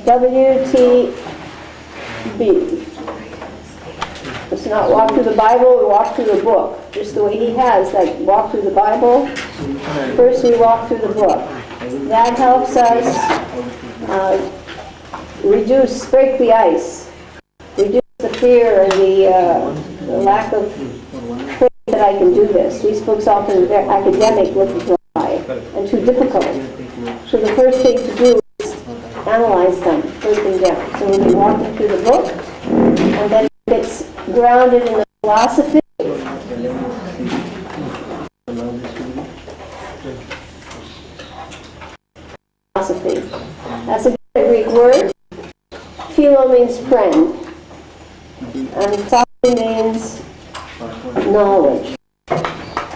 WTB. It's not walk through the Bible, we walk through the book. Just the way he has, like walk through the Bible. First we walk through the book. That helps us break the ice, reduce the fear and the lack of faith that I can do this. These books often are academic, look dry and too difficult. So the first thing to do is analyze them, break them down. So we'll be walking through the book, and then it's grounded in the philosophy. That's a Greek word. Philo means friend, and sophy means knowledge.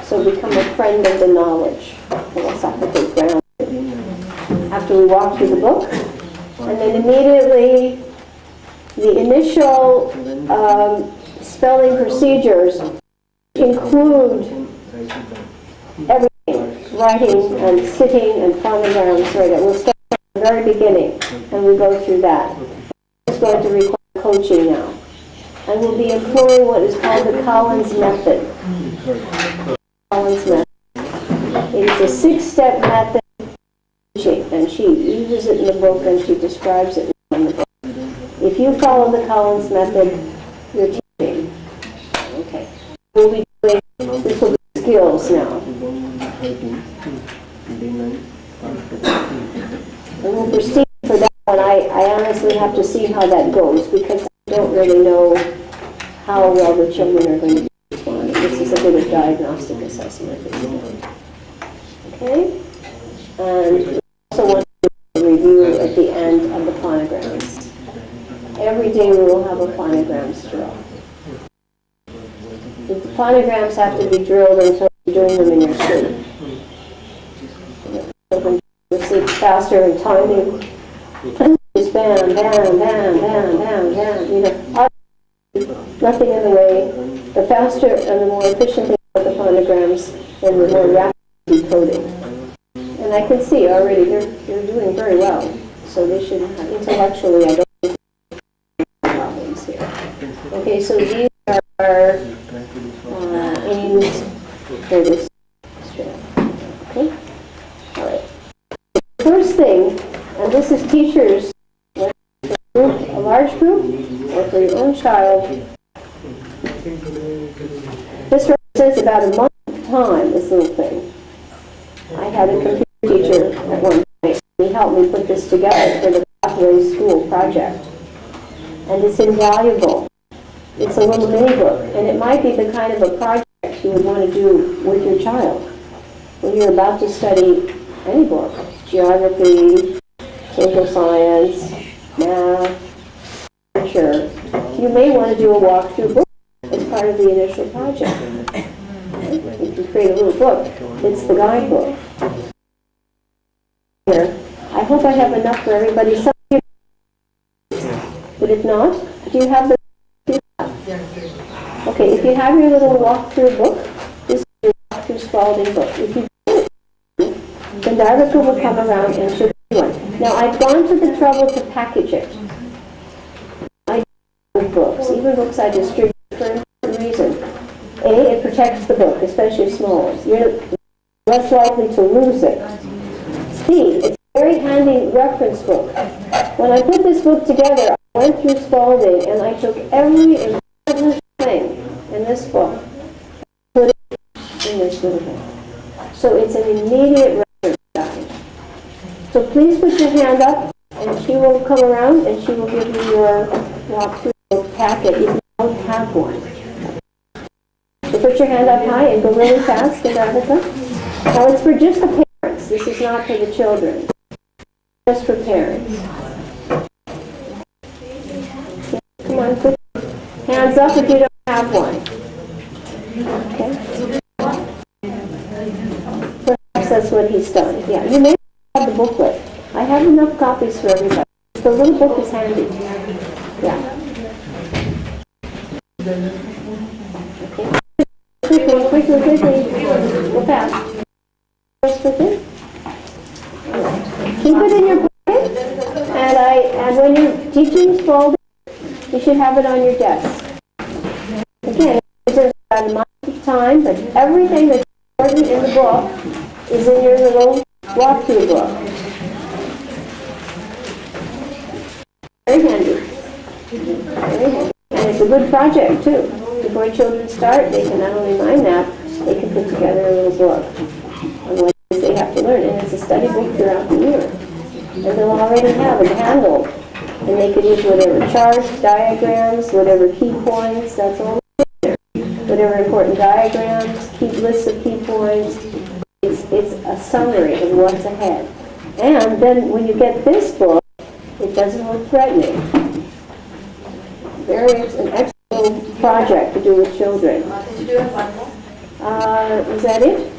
So become a friend of the knowledge, philosophically grounded. After we walk through the book, and then immediately the initial spelling procedures include everything, writing and sitting and phonograms. We'll start from the very beginning, and we go through that. It's going to require coaching now. And we'll be employing what is called the Collins method. Collins method. It is a 6-step method, and she uses it in the book and she describes it in the book. If you follow the Collins method, you're teaching. Okay. We'll be doing, this will be skills now. And we'll proceed for that one. I honestly have to see how that goes, because I don't really know how well the children are going to be responding. This is a bit of diagnostic assessment. Okay? And we also want to do a review at the end of the phonograms. Every day we will have a phonograms drill. The phonograms have to be drilled until you're doing them in your sleep. You sleep faster and timing. Just bam, bam, bam, bam, bam, bam. You know, nothing in the way. The faster and the more efficient they are the phonograms, and the more rapid decoding. And I can see already they're doing very well. So they should have, intellectually, I don't think there are problems here. Okay, so these are aimed for this strand. Okay? All right. The first thing, and this is teachers, a large group, or for your own child. This represents about a month of time, this little thing. I had a computer teacher at one point. He helped me put this together for the Pathway School project. And it's invaluable. It's a little mini book, and it might be the kind of a project you would want to do with your child when you're about to study any book. Geography, social science, math, literature. You may want to do a walk-through book as part of the initial project. If you create a little book, it's the guidebook. Here, I hope I have enough for everybody. Some of you, but if not, do you have the? Okay, if you have your little walk-through book, this is your walk-through Spalding book. If you do, then the article will come around and show you one. Now, I've gone to the trouble to package it. I do books, even books I distribute for an important reason. A, it protects the book, especially small ones. You're less likely to lose it. C, it's a very handy reference book. When I put this book together, I went through Spalding and I took every important thing in this book, put it in this little book. So it's an immediate reference guide. So please put your hand up, and she will come around and she will give you your walkthrough book packet if you don't have one. So put your hand up high and go really fast, Antarctica. Now it's for just the parents. This is not for the children. Just for parents. Come on, put hands up if you don't have one. Okay? Perhaps that's what he's done. Yeah, you may have the booklet. I have enough copies for everybody. The little book is handy. Yeah. Okay. Quickly. Go fast. First with it. Keep it in your pocket. And when teaching spalding, you should have it on your desk. Again, it's about a month of time, but everything that's important in the book is in your little walkthrough book. Very handy. Very handy. And it's a good project, too. Before children start, they can not only mind that, they can put together a little book on what it is they have to learn. And it's a study book throughout the year. And they'll already have it handled. And they can use whatever charts, diagrams, whatever key points, that's all there. Whatever important diagrams, keep lists of key points. It's a summary of what's ahead. And then when you get this book, it doesn't look threatening. An excellent little project to do with children. Did you do it one more? Is that it?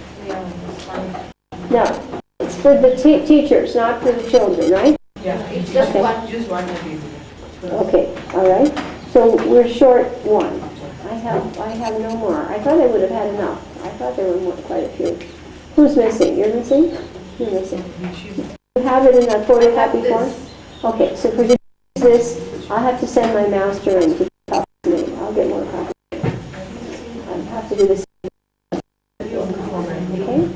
No. It's for the teachers, not for the children, right? Yeah, it's just Okay. one, use one maybe. Okay, all right. So we're short one. I have no more. I thought I would have had enough. I thought there were quite a few. Who's missing? You're missing? You're missing. You have it in that photocopy form? Okay, so for this, I'll have to send my master in to copy me. I'll get more copies. I'll have to do this. Okay?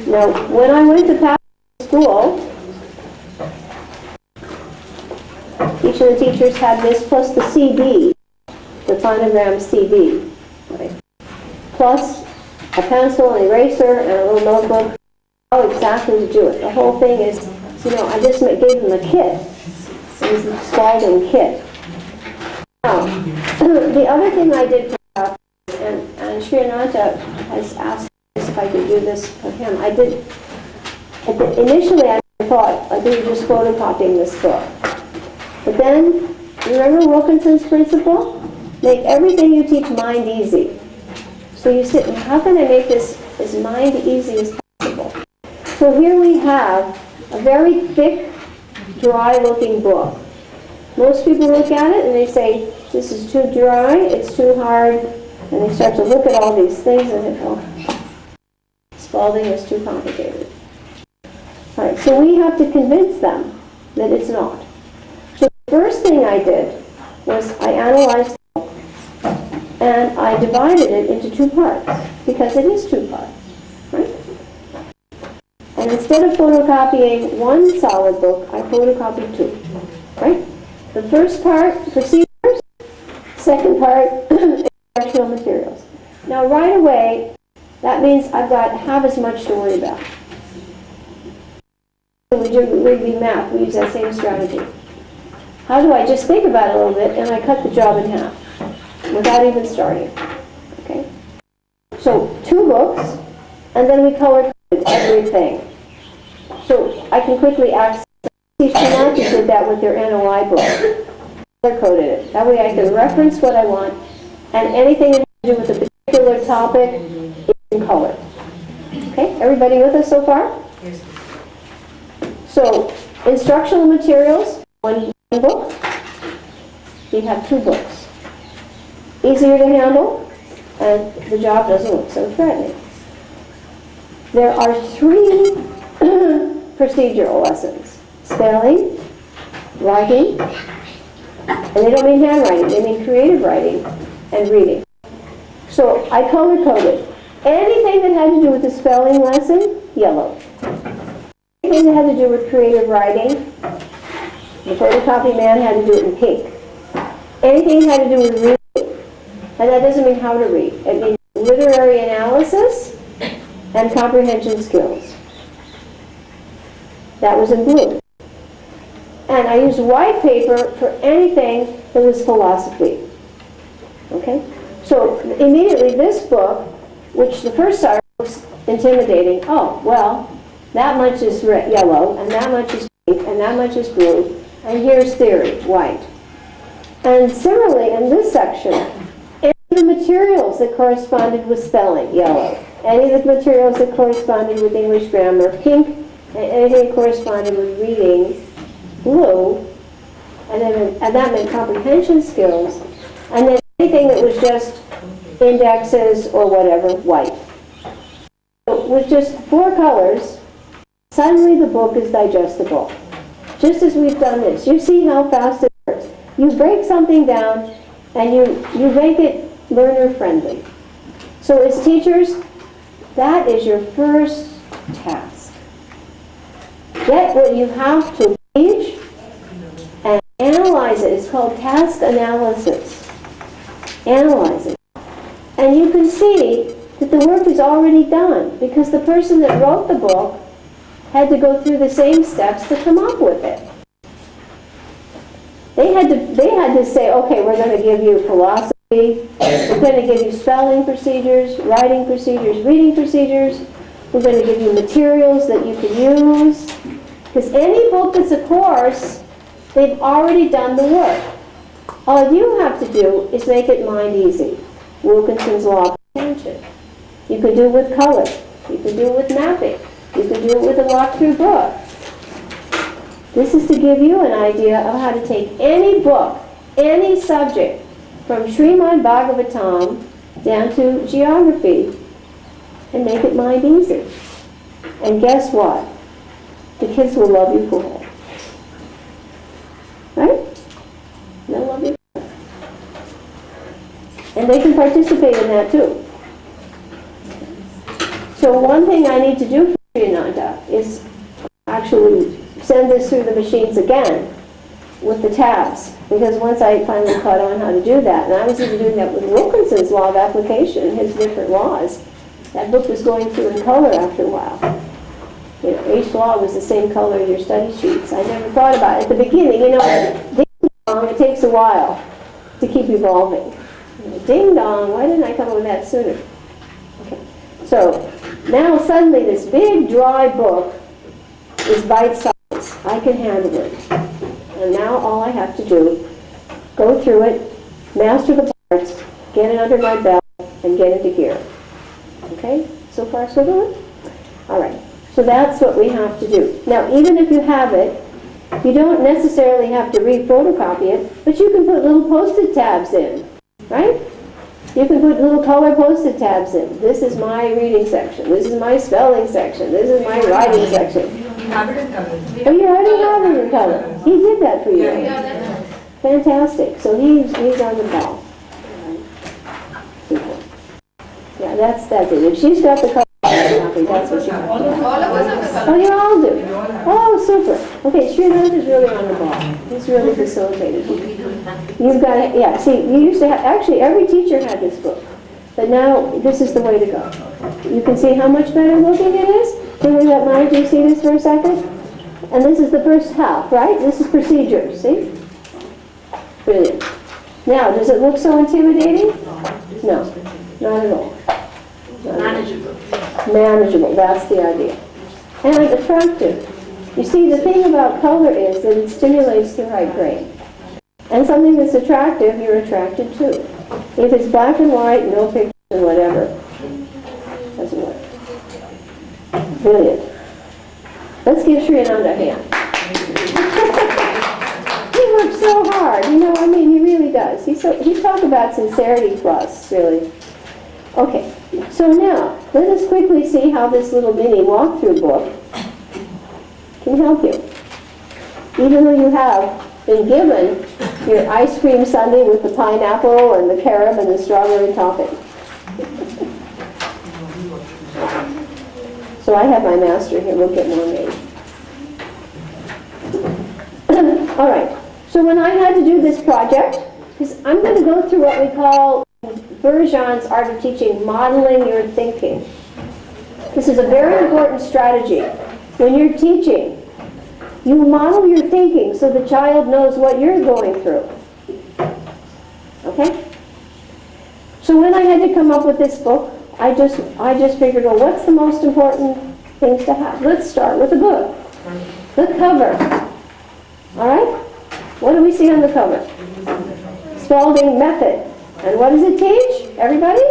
Now, when I went to Pathway School, each of the teachers had this plus the CD, the phonogram CD, right? Plus a pencil, an eraser, and a little notebook. How exactly to do it. The whole thing is, I just gave them a kit. It was a Spalding kit. Now, the other thing I did for and Sri Ananta has asked if I could do this for him. I did. Initially, I thought we were just photocopying this book. But then, you remember Wilkinson's principle? Make everything you teach mind easy. So you sit, how can I make this as mind easy as possible? So here we have a very thick, dry-looking book. Most people look at it and they say, this is too dry, it's too hard, and they start to look at all these things and they go, Spalding is too complicated. All right, so we have to convince them that it's not. So the first thing I did was I analyzed the book and I divided it into two parts because it is two parts, right? And instead of photocopying one solid book, I photocopied two, right? The first part, procedures, second part, instructional materials. Now right away, that means I've got half as much to worry about. When we do math, we use that same strategy. How do I just think about it a little bit and I cut the job in half without even starting? Okay? So 2 books, and then we color-coded everything. So I can quickly access. Shinati did that with their NOI book. Color-coded it. That way I can reference what I want, and anything that has to do with a particular topic is in color. Okay? Everybody with us so far? Yes. So, instructional materials, one book. We have 2 books. Easier to handle, and the job doesn't look so threatening. There are 3 procedural lessons. Spelling, writing, and they don't mean handwriting, they mean creative writing and reading. So I color-coded. Anything that had to do with the spelling lesson, yellow. Anything that had to do with creative writing, the photocopy man had to do it in pink. Anything that had to do with reading, and that doesn't mean how to read. It means literary analysis and comprehension skills. That was in blue. And I used white paper for anything that was philosophy. Okay? So immediately this book, which the first start looks intimidating, oh, well, that much is yellow, and that much is pink, and that much is blue, and here's theory, white. And similarly, in this section, any of the materials that corresponded with spelling, yellow. Any of the materials that corresponded with English grammar, pink, and anything that corresponded with reading, blue, and that meant comprehension skills, And then anything that was just indexes or whatever, white. So with just 4 colors, suddenly the book is digestible. Just as we've done this. You see how fast it works. You break something down and you make it learner-friendly. So as teachers, that is your first task. Get what you have to teach and analyze it. It's called task analysis. Analyze it. And you can see that the work is already done because the person that wrote the book had to go through the same steps to come up with it. They had to say, okay, we're going to give you philosophy, we're going to give you spelling procedures, writing procedures, reading procedures, we're going to give you materials that you can use. Because any book that's a course, they've already done the work. All you have to do is make it mind easy. Wilkinson's Law of Attention. You can do it with color. You can do it with mapping. You can do it with a walkthrough book. This is to give you an idea of how to take any book, any subject, from Srimad Bhagavatam down to geography, and make it mind easy. And guess what? The kids will love you for it. Right? They'll love you for it. And they can participate in that too. So one thing I need to do for Ananda is actually send this through the machines again with the tabs, because once I finally caught on how to do that, and I was even doing that with Wilkinson's Law of Application, his different laws, that book was going through in color after a while. You know, each law was the same color as your study sheets. I never thought about it. At the beginning, you know, ding dong, it takes a while to keep evolving. You know, ding dong, why didn't I come up with that sooner? Okay. So now suddenly this big dry book is bite-sized. I can handle it. And now all I have to do, go through it, master the parts, get it under my belt, and get into gear. Okay? So far so good? All right. So that's what we have to do. Now, even if you have it, you don't necessarily have to re-photocopy it, but you can put little post-it tabs in, right? You can put little color post-it tabs in. This is my reading section. This is my spelling section. This is my writing section. Oh, you already have it in color. He did that for you. Fantastic. So he's on the ball. Super. Yeah, that's it. If she's got the color copy, that's what she has. All of us have the color. Oh, you all do. Oh, super. Okay, Srinivas is really on the ball. He's really facilitated. You've got it. Yeah, see, you used to have, actually, every teacher had this book. But now, this is the way to go. You can see how much better looking it is? Can we let Margie see this for a second? And this is the first half, right? This is procedure, see? Brilliant. Now, does it look so intimidating? No, not at all. Manageable. Manageable, that's the idea. And attractive. You see, the thing about color is that it stimulates the right brain. And something that's attractive, you're attracted to. If it's black and white, no pictures and whatever, doesn't work. Brilliant. Let's give Sri Ananda a hand. He works so hard. You know, I mean, he really does. He talk about sincerity plus, really. Okay, so now, let us quickly see how this little mini walkthrough book can help you. Even though you have been given your ice cream sundae with the pineapple and the carom and the strawberry topping. So I have my master here. We'll get more made. All right. So when I had to do this project, because I'm going to go through what we call Bergeon's Art of Teaching, modeling your thinking. This is a very important strategy. When you're teaching, you model your thinking so the child knows what you're going through. Okay? So when I had to come up with this book, I just figured, well, what's the most important things to have? Let's start with the book. The cover. All right? What do we see on the cover? Spalding method. And what does it teach? Everybody?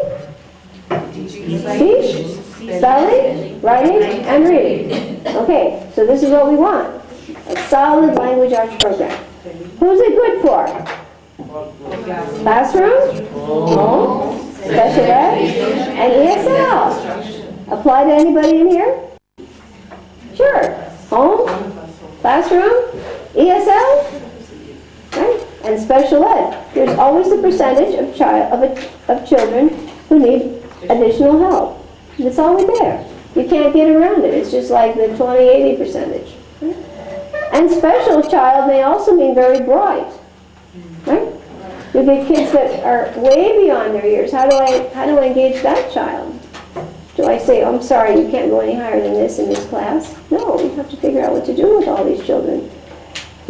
Teach, spelling, writing, and reading. Okay, so this is what we want. A solid language arts program. Who's it good for? Classroom, home, special ed, and ESL. Apply to anybody in here? Sure. Home, classroom, ESL, right? And special ed. There's always a percentage of children who need additional help. It's always there. You can't get around it. It's just like the 20-80 percentage. Right? And special child may also mean very bright. Right? You get kids that are way beyond their years. How do I engage that child? Do I say, I'm sorry, you can't go any higher than this in this class? No, you have to figure out what to do with all these children.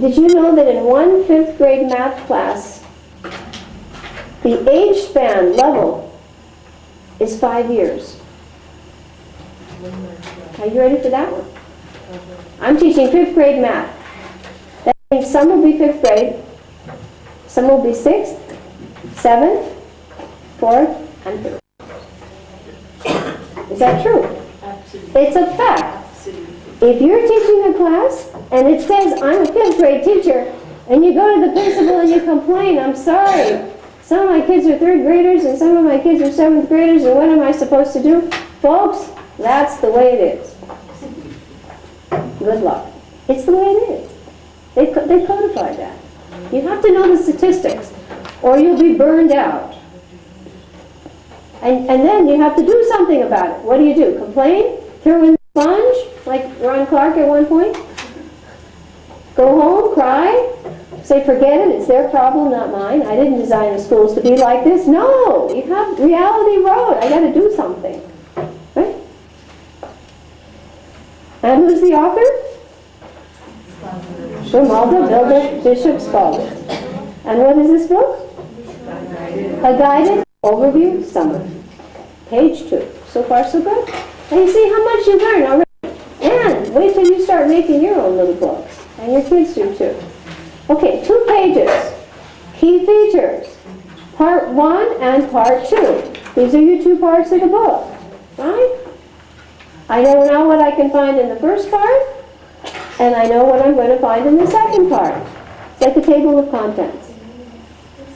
Did you know that in one 5th grade math class, the age span level is 5 years? Are you ready for that one? I'm teaching 5th grade math. That means some will be 5th grade, some will be 6th, 7th, 4th, and 3rd. Is that true? It's a fact. If you're teaching a class and it says, I'm a 5th grade teacher, and you go to the principal and you complain, I'm sorry, some of my kids are 3rd graders and some of my kids are 7th graders, and what am I supposed to do? Folks, that's the way it is. Good luck. It's the way it is. They codified that. You have to know the statistics, or you'll be burned out. And then you have to do something about it. What do? Complain? Throw in the sponge, like Ron Clark at one point? Go home, cry, say forget it, it's their problem, not mine. I didn't design the schools to be like this. No, you have reality road. I got to do something. Right? And who's the author? Romualda Vilde Bishop Spalding. And what is this book? A Guided Overview Summary. Page 2. So far, so good? And you see how much you learn already. And wait till you start making your own little books. And your kids do too. Okay, 2 pages. Key features. Part 1 and Part 2. These are your 2 parts of the book. Right? I know now what I can find in the first part, and I know what I'm going to find in the second part. It's like a table of contents.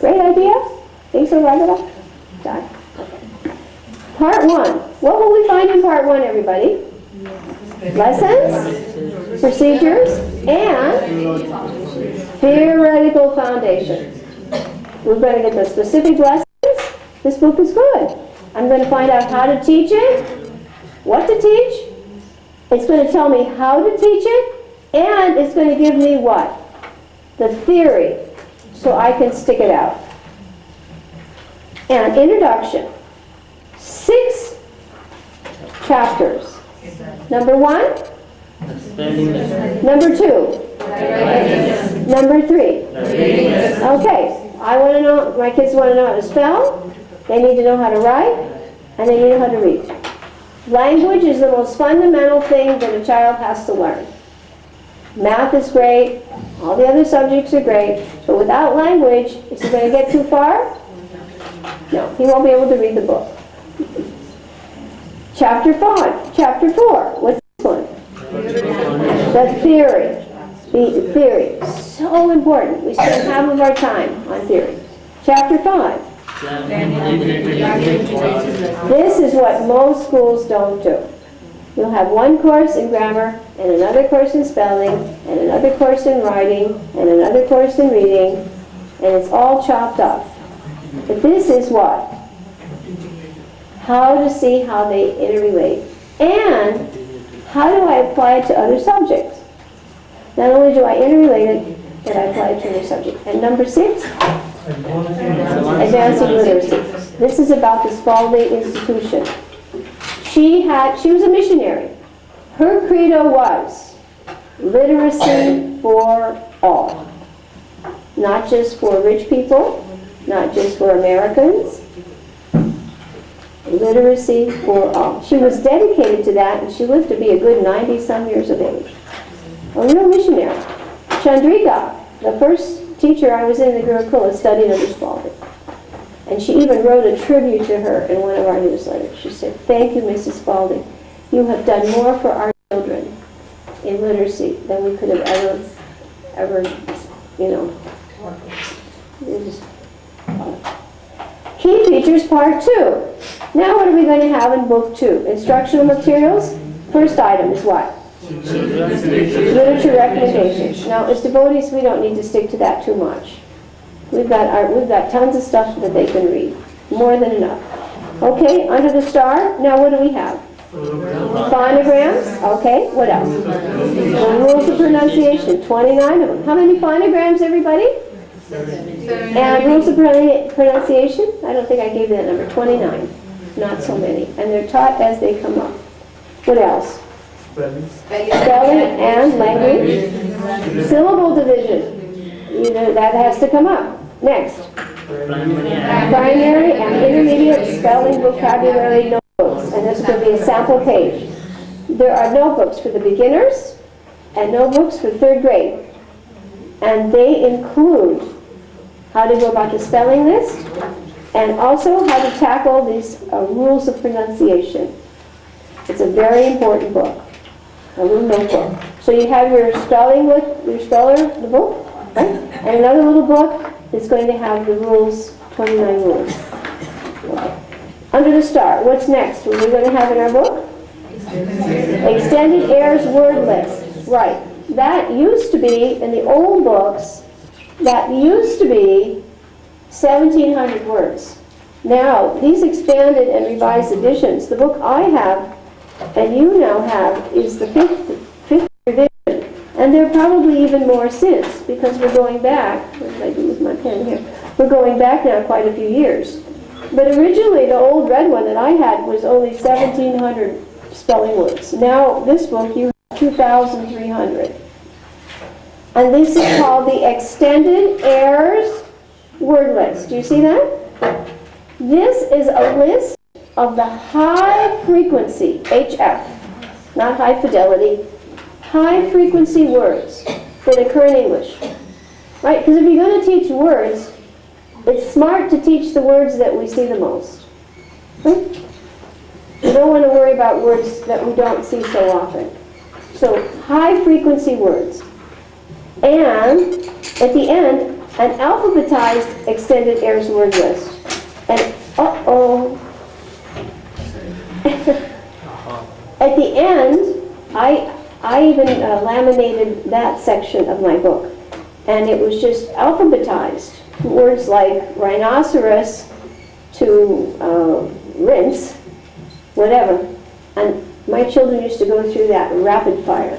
Great idea? Think so, Raghuva? Done. Okay. Part 1. What will we find in Part 1, everybody? Lessons, procedures, and theoretical foundations. We're going to get the specific lessons. This book is good. I'm going to find out how to teach it, what to teach. It's going to tell me how to teach it, and it's going to give me what? The theory, so I can stick it out. And introduction. 6 chapters. Number 1. Number 2. Number 3. Okay, I want to know, my kids want to know how to spell, they need to know how to write, and they need to know how to read. Language is the most fundamental thing that a child has to learn. Math is great, all the other subjects are great, but without language, is he going to get too far? No, he won't be able to read the book. Chapter 5, Chapter 4, what's this one? The theory. The theory, so important. We spend half of our time on theory. Chapter 5. This is what most schools don't do. You'll have one course in grammar, and another course in spelling, and another course in writing, and another course in reading, and it's all chopped up. But this is what? How to see how they interrelate. And how do I apply it to other subjects? Not only do I interrelate it, but I apply it to other subjects. And number 6? Advancing literacy. This is about the Spalding Institution. She was a missionary. Her credo was literacy for all. Not just for rich people, not just for Americans. Literacy for all. She was dedicated to that, and she lived to be a good 90-some years of age. A real missionary. Chandrika, the first teacher I was in the Gurukula, studied under Spalding. And she even wrote a tribute to her in one of our newsletters. She said, "Thank you, Mrs. Spalding. You have done more for our children in literacy than we could have ever, you know." Key features part 2. Now what are we going to have in book 2? Instructional materials. First item is what? Literature recommendations. Now as devotees we don't need to stick to that too much. We've got tons of stuff that they can read. More than enough. Okay, under the star, now what do we have? Phonograms. Okay, what else? Rules of pronunciation, 29 of them. How many phonograms, everybody? And rules of pronunciation? I don't think I gave you that number. 29. Not so many. And they're taught as they come up. What else? Spelling and language. Syllable division. That has to come up. Next. Primary and intermediate spelling vocabulary notebooks. And this could be a sample page. There are notebooks for the beginners and notebooks for 3rd grade. And they include how to go about the spelling list, and also how to tackle these rules of pronunciation. It's a very important book, a little notebook. So you have your spelling book, the book, right? And another little book is going to have the rules, 29 rules. Okay. Under the star, what's next? What are we going to have in our book? Extended Heirs word list. Right. That used to be, in the old books, that used to be 1,700 words. Now, these expanded and revised editions, the book I have and you now have is the fifth revision. And there are probably even more since, because we're going back, what did I do with my pen here? We're going back now quite a few years. But originally, the old red one that I had was only 1,700 spelling words. Now, this book, you have 2,300. And this is called the Extended Heirs Word List. Do you see that? This is a list of the high frequency, HF, not high fidelity, high frequency words that occur in English. Right? Because if you're going to teach words, it's smart to teach the words that we see the most. Right? We don't want to worry about words that we don't see so often. So, high frequency words. And, at the end, an alphabetized extended heirs word list. And, uh-oh. At the end, I even laminated that section of my book. And it was just alphabetized. Words like rhinoceros to rinse, whatever. And my children used to go through that rapid fire.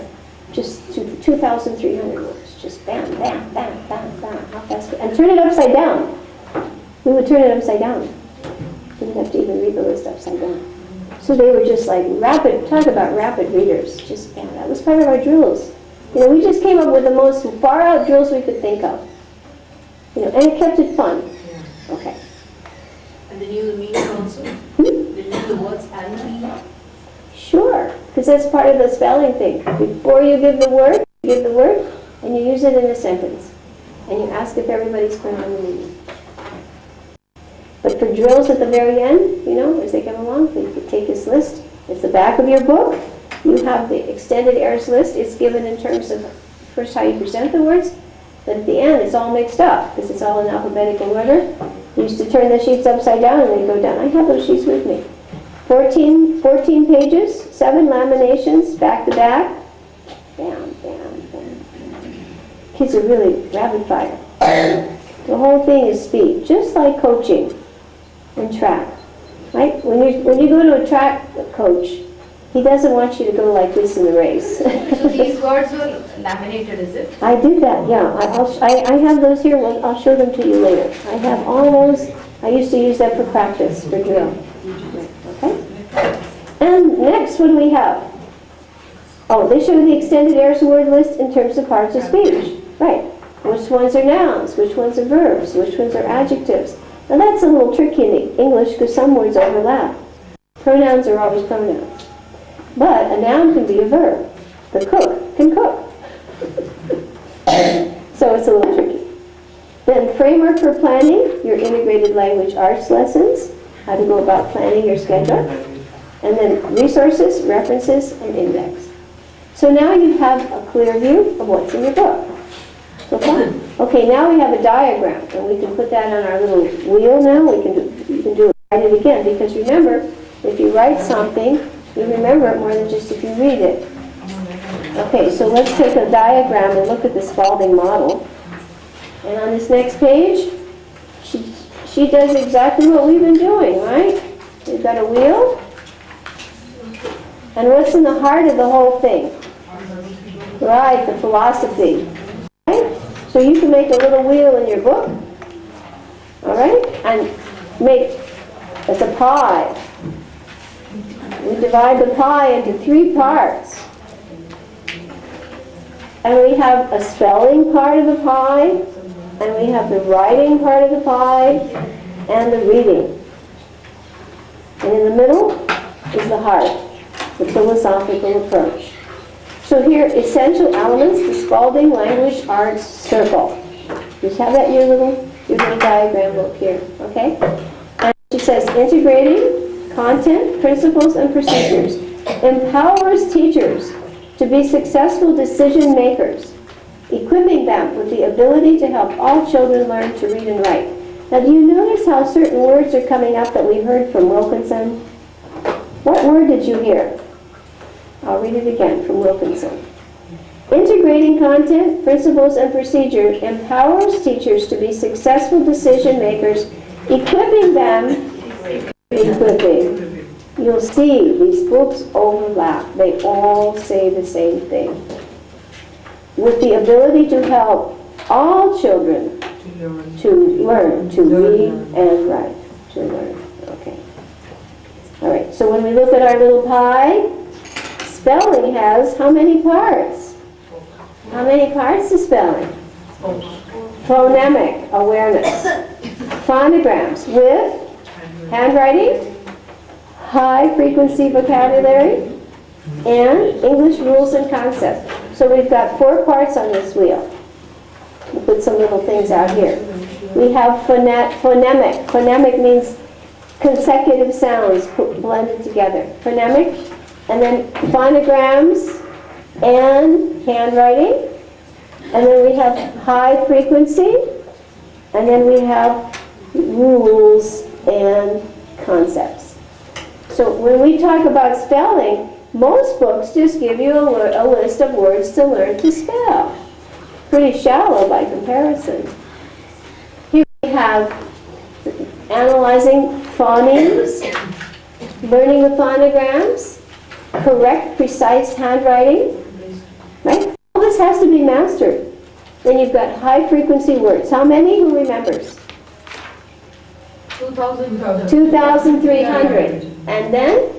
Just 2,300 words. Just bam, bam, bam, bam, bam. How fast? And turn it upside down. We would turn it upside down. Didn't have to even read the list upside down. So they were just like rapid, talk about rapid readers. Just bam, that was part of our drills. We just came up with the most far out drills we could think of. And it kept it fun. Okay. And they knew the meaning also? They knew the words and meaning? Sure, because that's part of the spelling thing. Before you give the word, and you use it in a sentence. And you ask if everybody's clear on the meaning. But for drills at the very end, as they come along, you could take this list. It's the back of your book. You have the extended heirs list. It's given in terms of first how you present the words. But at the end, it's all mixed up because it's all in alphabetical order. You used to turn the sheets upside down and they'd go down. I have those sheets with me. 14 pages, 7 laminations, back to back. Bam, bam, bam. Kids are really rapid fire. The whole thing is speed, just like coaching and track. Right? When you go to a track coach, he doesn't want you to go like this in the race. So these words were laminated, is it? I did that, yeah. I have those here. I'll show them to you later. I have all those. I used to use that for practice, for drill. Okay? And next, what do we have? Oh, they show the extended heirs word list in terms of parts of speech. Right. Which ones are nouns? Which ones are verbs? Which ones are adjectives? Now that's a little tricky in English because some words overlap. Pronouns are always pronouns. But a noun can be a verb. The cook can cook. So it's a little tricky. Then framework for planning, your integrated language arts lessons, how to go about planning your schedule. And then resources, references, and index. So now you have a clear view of what's in your book. Okay? Okay, now we have a diagram, and we can put that on our little wheel now. You can write it again, because remember, if you write something, you remember it more than just if you read it. Okay, so let's take a diagram and look at the Spalding model. And on this next page, she does exactly what we've been doing, right? We've got a wheel. And what's in the heart of the whole thing? Right, the philosophy. Right? So you can make a little wheel in your book, all right? And make, it's a pie. We divide the pie into 3 parts. And we have a spelling part of the pie, and we have the writing part of the pie, and the reading. And in the middle is the heart, the philosophical approach. So here, essential elements, the Spalding Language Arts Circle. You have that in your little diagram book here, okay? And she says, integrating content, principles, and procedures empowers teachers to be successful decision makers, equipping them with the ability to help all children learn to read and write. Now, do you notice how certain words are coming up that we heard from Wilkinson? What word did you hear? I'll read it again from Wilkinson. Integrating content, principles, and procedures empowers teachers to be successful decision makers, equipping them, You'll see these books overlap. They all say the same thing. With the ability to help all children to learn to read and write. To learn. Okay. All right. So when we look at our little pie, spelling has how many parts? How many parts is spelling? Phonemic awareness. Phonograms with handwriting, high frequency vocabulary, and English rules and concepts. So we've got 4 parts on this wheel. We'll put some little things out here. We have phonemic. Phonemic means consecutive sounds blended together. Phonemic, and then phonograms and handwriting. And then we have high frequency, and then we have rules and concepts. So when we talk about spelling, most books just give you a list of words to learn to spell. Pretty shallow by comparison. Here we have analyzing phonemes, learning the phonograms, correct, precise handwriting, right? All this has to be mastered. Then you've got high frequency words. How many? Who remembers? 2,300. And then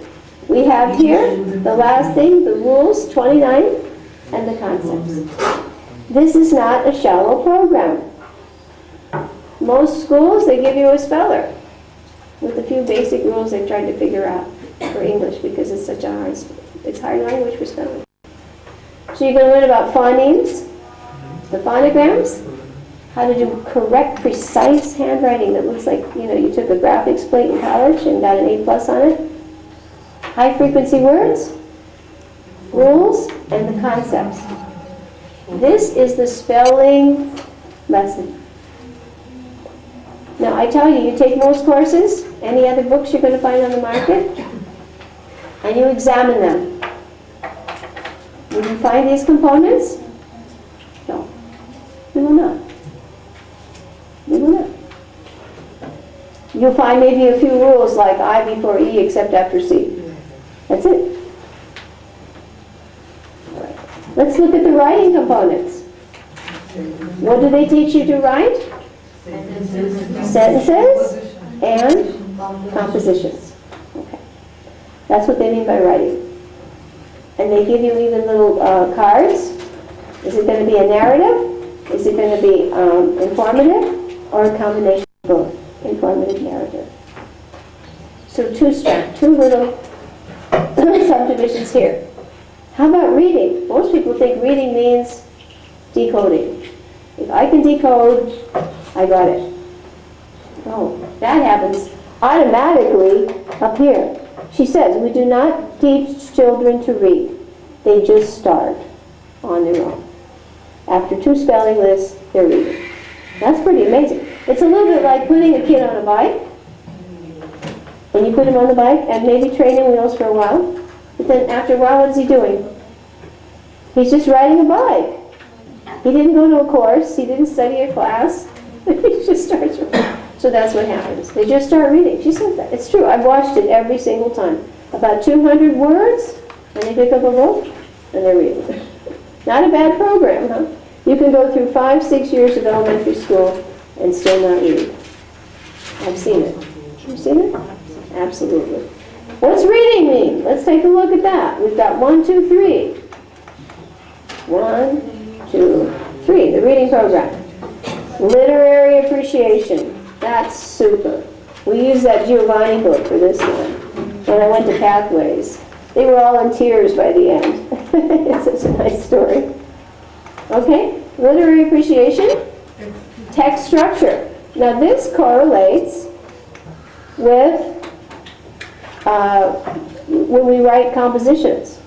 we have here the last thing, the rules, 29, and the concepts. This is not a shallow program. Most schools, they give you a speller with a few basic rules they've tried to figure out for English because it's such a hard language for spelling. So you're going to learn about phonemes, the phonograms, how to do correct, precise handwriting that looks like, you took a graphics plate in college and got an A+ on it. High frequency words, rules, and the concepts. This is the spelling lesson. Now I tell you, you take most courses, any other books you're going to find on the market, and you examine them. Will you find these components? No. You will not. You will not. You'll find maybe a few rules like I before E except after C. That's it. All right. Let's look at the writing components. What do they teach you to write? Sentences and compositions. Okay. That's what they mean by writing. And they give you even little cards. Is it going to be a narrative? Is it going to be informative? Or a combination of both? Informative, narrative. So two little subdivisions here. How about reading? Most people think reading means decoding. If I can decode, I got it. No, that happens automatically up here. She says, we do not teach children to read. They just start on their own. After 2 spelling lists, they're reading. That's pretty amazing. It's a little bit like putting a kid on a bike. And you put him on the bike and maybe training wheels for a while. But then after a while, what is he doing? He's just riding a bike. He didn't go to a course. He didn't study a class. He just starts reading. So that's what happens. They just start reading. She says that. It's true. I've watched it every single time. About 200 words, and they pick up a book, and they're reading. Not a bad program, huh? You can go through 5, 6 years of elementary school and still not read. I've seen it. You've seen it? Absolutely. What's reading mean? Let's take a look at that. We've got 1, 2, 3. 1, 2, 3. The reading program. Literary appreciation. That's super. We used that Giovanni book for this one. When I went to Pathways. They were all in tears by the end. It's such a nice story. Okay, literary appreciation. Text structure. Now this correlates with when we write compositions.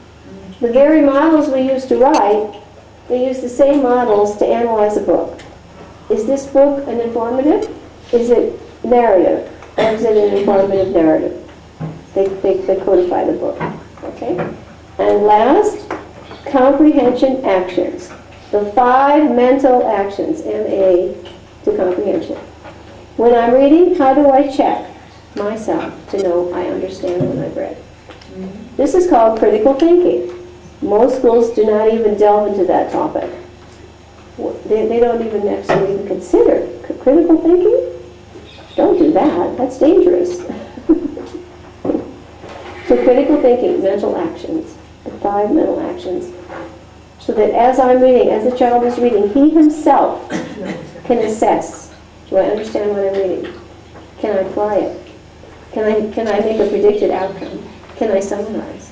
The very models we use to write, they use the same models to analyze a book. Is this book an informative? Is it narrative? Or is it an informative narrative? They codify the book. Okay? And last, comprehension actions. The 5 mental actions, MA, to comprehension. When I'm reading, how do I check myself to know I understand what I've read? This is called critical thinking. Most schools do not even delve into that topic. They don't even necessarily even consider critical thinking. Don't do that. That's dangerous. So critical thinking, mental actions, the 5 mental actions. So that as I'm reading, as the child is reading, he himself can assess, do I understand what I'm reading? Can I apply it? Can I make a predicted outcome? Can I summarize?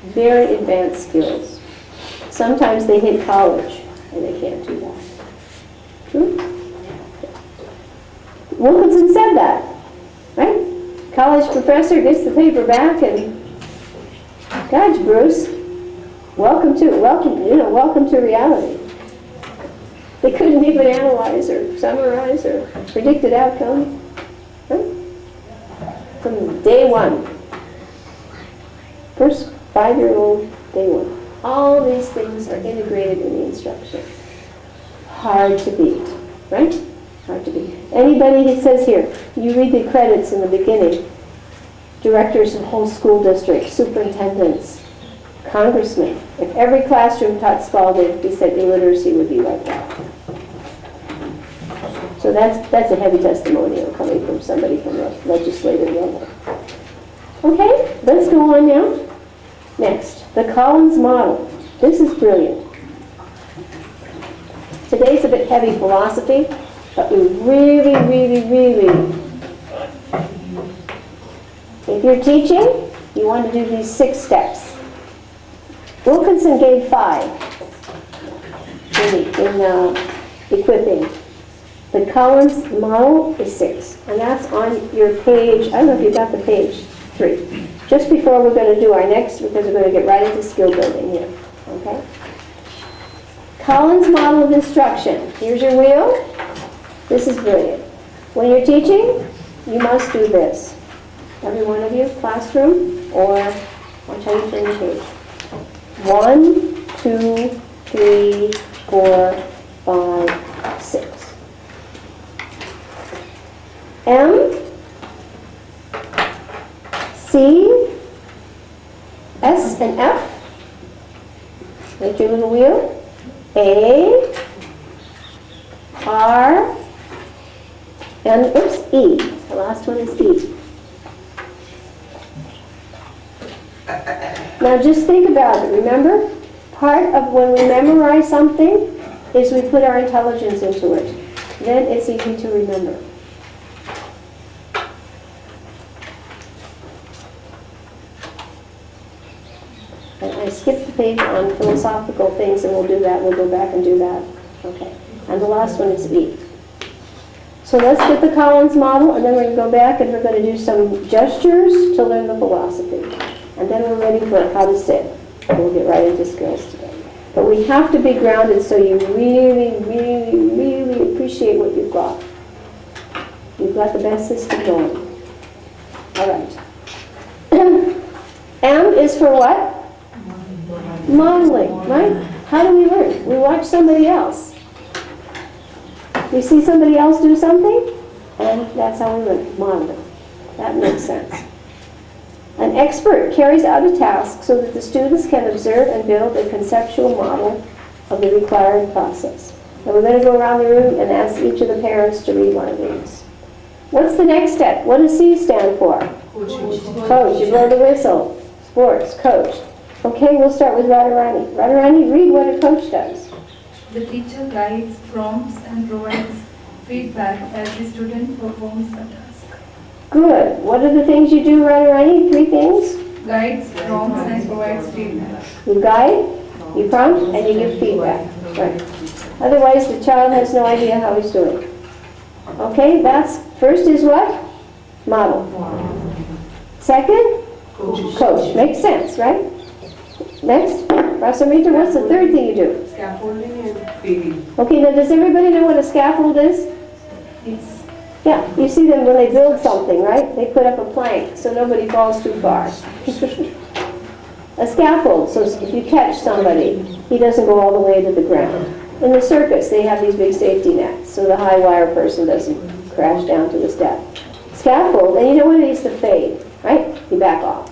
Very advanced skills. Sometimes they hit college and they can't do that. True? Wilkinson said that, right? College professor gets the paper back and, gosh, Bruce, welcome to reality. They couldn't even analyze or summarize or predicted outcome, right? From day one. First 5-year-old, day one. All these things are integrated in the instruction. Hard to beat, right? Hard to beat. Anybody who says here, you read the credits in the beginning, directors of whole school districts, superintendents, congressmen. If every classroom taught Spalding, he said illiteracy would be like that. So that's a heavy testimonial coming from somebody from the legislative level. Okay, let's go on now. Next, the Collins model. This is brilliant. Today's a bit heavy philosophy, but we really, if you're teaching, you want to do these 6 steps. Wilkinson gave 5 in equipping. The Collins model is 6, and that's on your page. I don't know if you got the page 3. Just before we're going to do our next, because we're going to get right into skill building here. Okay? Collins model of instruction. Here's your wheel. This is brilliant. When you're teaching, you must do this. Every one of you, classroom, or watch how you turn the page. 1, 2, 3, 4, 5, 6. M, C, S, and F. Make your little wheel. A, R, and E. The last one is E. Now just think about it. Remember, part of when we memorize something is we put our intelligence into it. Then it's easy to remember. And I skipped the page on philosophical things, and we'll do that. We'll go back and do that. Okay. And the last one is E. So let's get the Collins model, and then we're going to go back and we're going to do some gestures to learn the philosophy. And then we're ready for how to sit. We'll get right into skills today. But we have to be grounded so you really, really, really appreciate what you've got. You've got the best system going. All right. M is for what? Modeling, right? How do we learn? We watch somebody else. We see somebody else do something, and that's how we learn, modeling. That makes sense. An expert carries out a task so that the students can observe and build a conceptual model of the required process. And we're going to go around the room and ask each of the parents to read one of these. What's the next step? What does C stand for? Coach. You blow the whistle. Sports, coach. Okay, we'll start with Radharani. Radharani, read what a coach does. The teacher guides, prompts, and provides feedback as the student performs a task. Good. What are the things you do, Radharani? 3 things? Guides, prompts, and provides feedback. You guide, you prompt, and you give feedback. Right. Otherwise, the child has no idea how he's doing. Okay, that's, first is what? Model. Second? Coach. Makes sense, right? Next, Rasamrita, what's the third thing you do? Scaffolding and feeding. Okay, now does everybody know what a scaffold is? Yes. Yeah, you see them when they build something, right? They put up a plank so nobody falls too far. A scaffold, so if you catch somebody, he doesn't go all the way to the ground. In the circus, they have these big safety nets so the high wire person doesn't crash down to the step. Scaffold, and you know what it is to fade, right? You back off.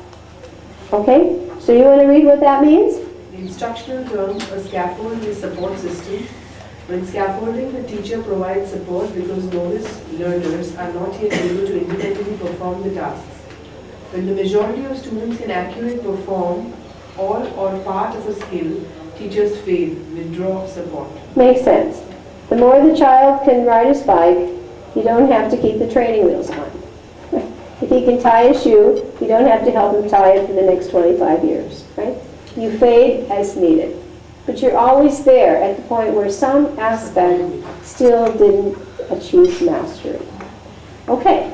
Okay? So you want to read what that means? The instructional term, a scaffold is support system. When scaffolding, the teacher provides support because novice learners are not yet able to independently perform the tasks. When the majority of students can accurately perform all or part of a skill, teachers fade, withdraw support. Makes sense. The more the child can ride his bike, you don't have to keep the training wheels on. If he can tie a shoe, you don't have to help him tie it for the next 25 years, right? You fade as needed. But you're always there at the point where some aspect still didn't achieve mastery. Okay.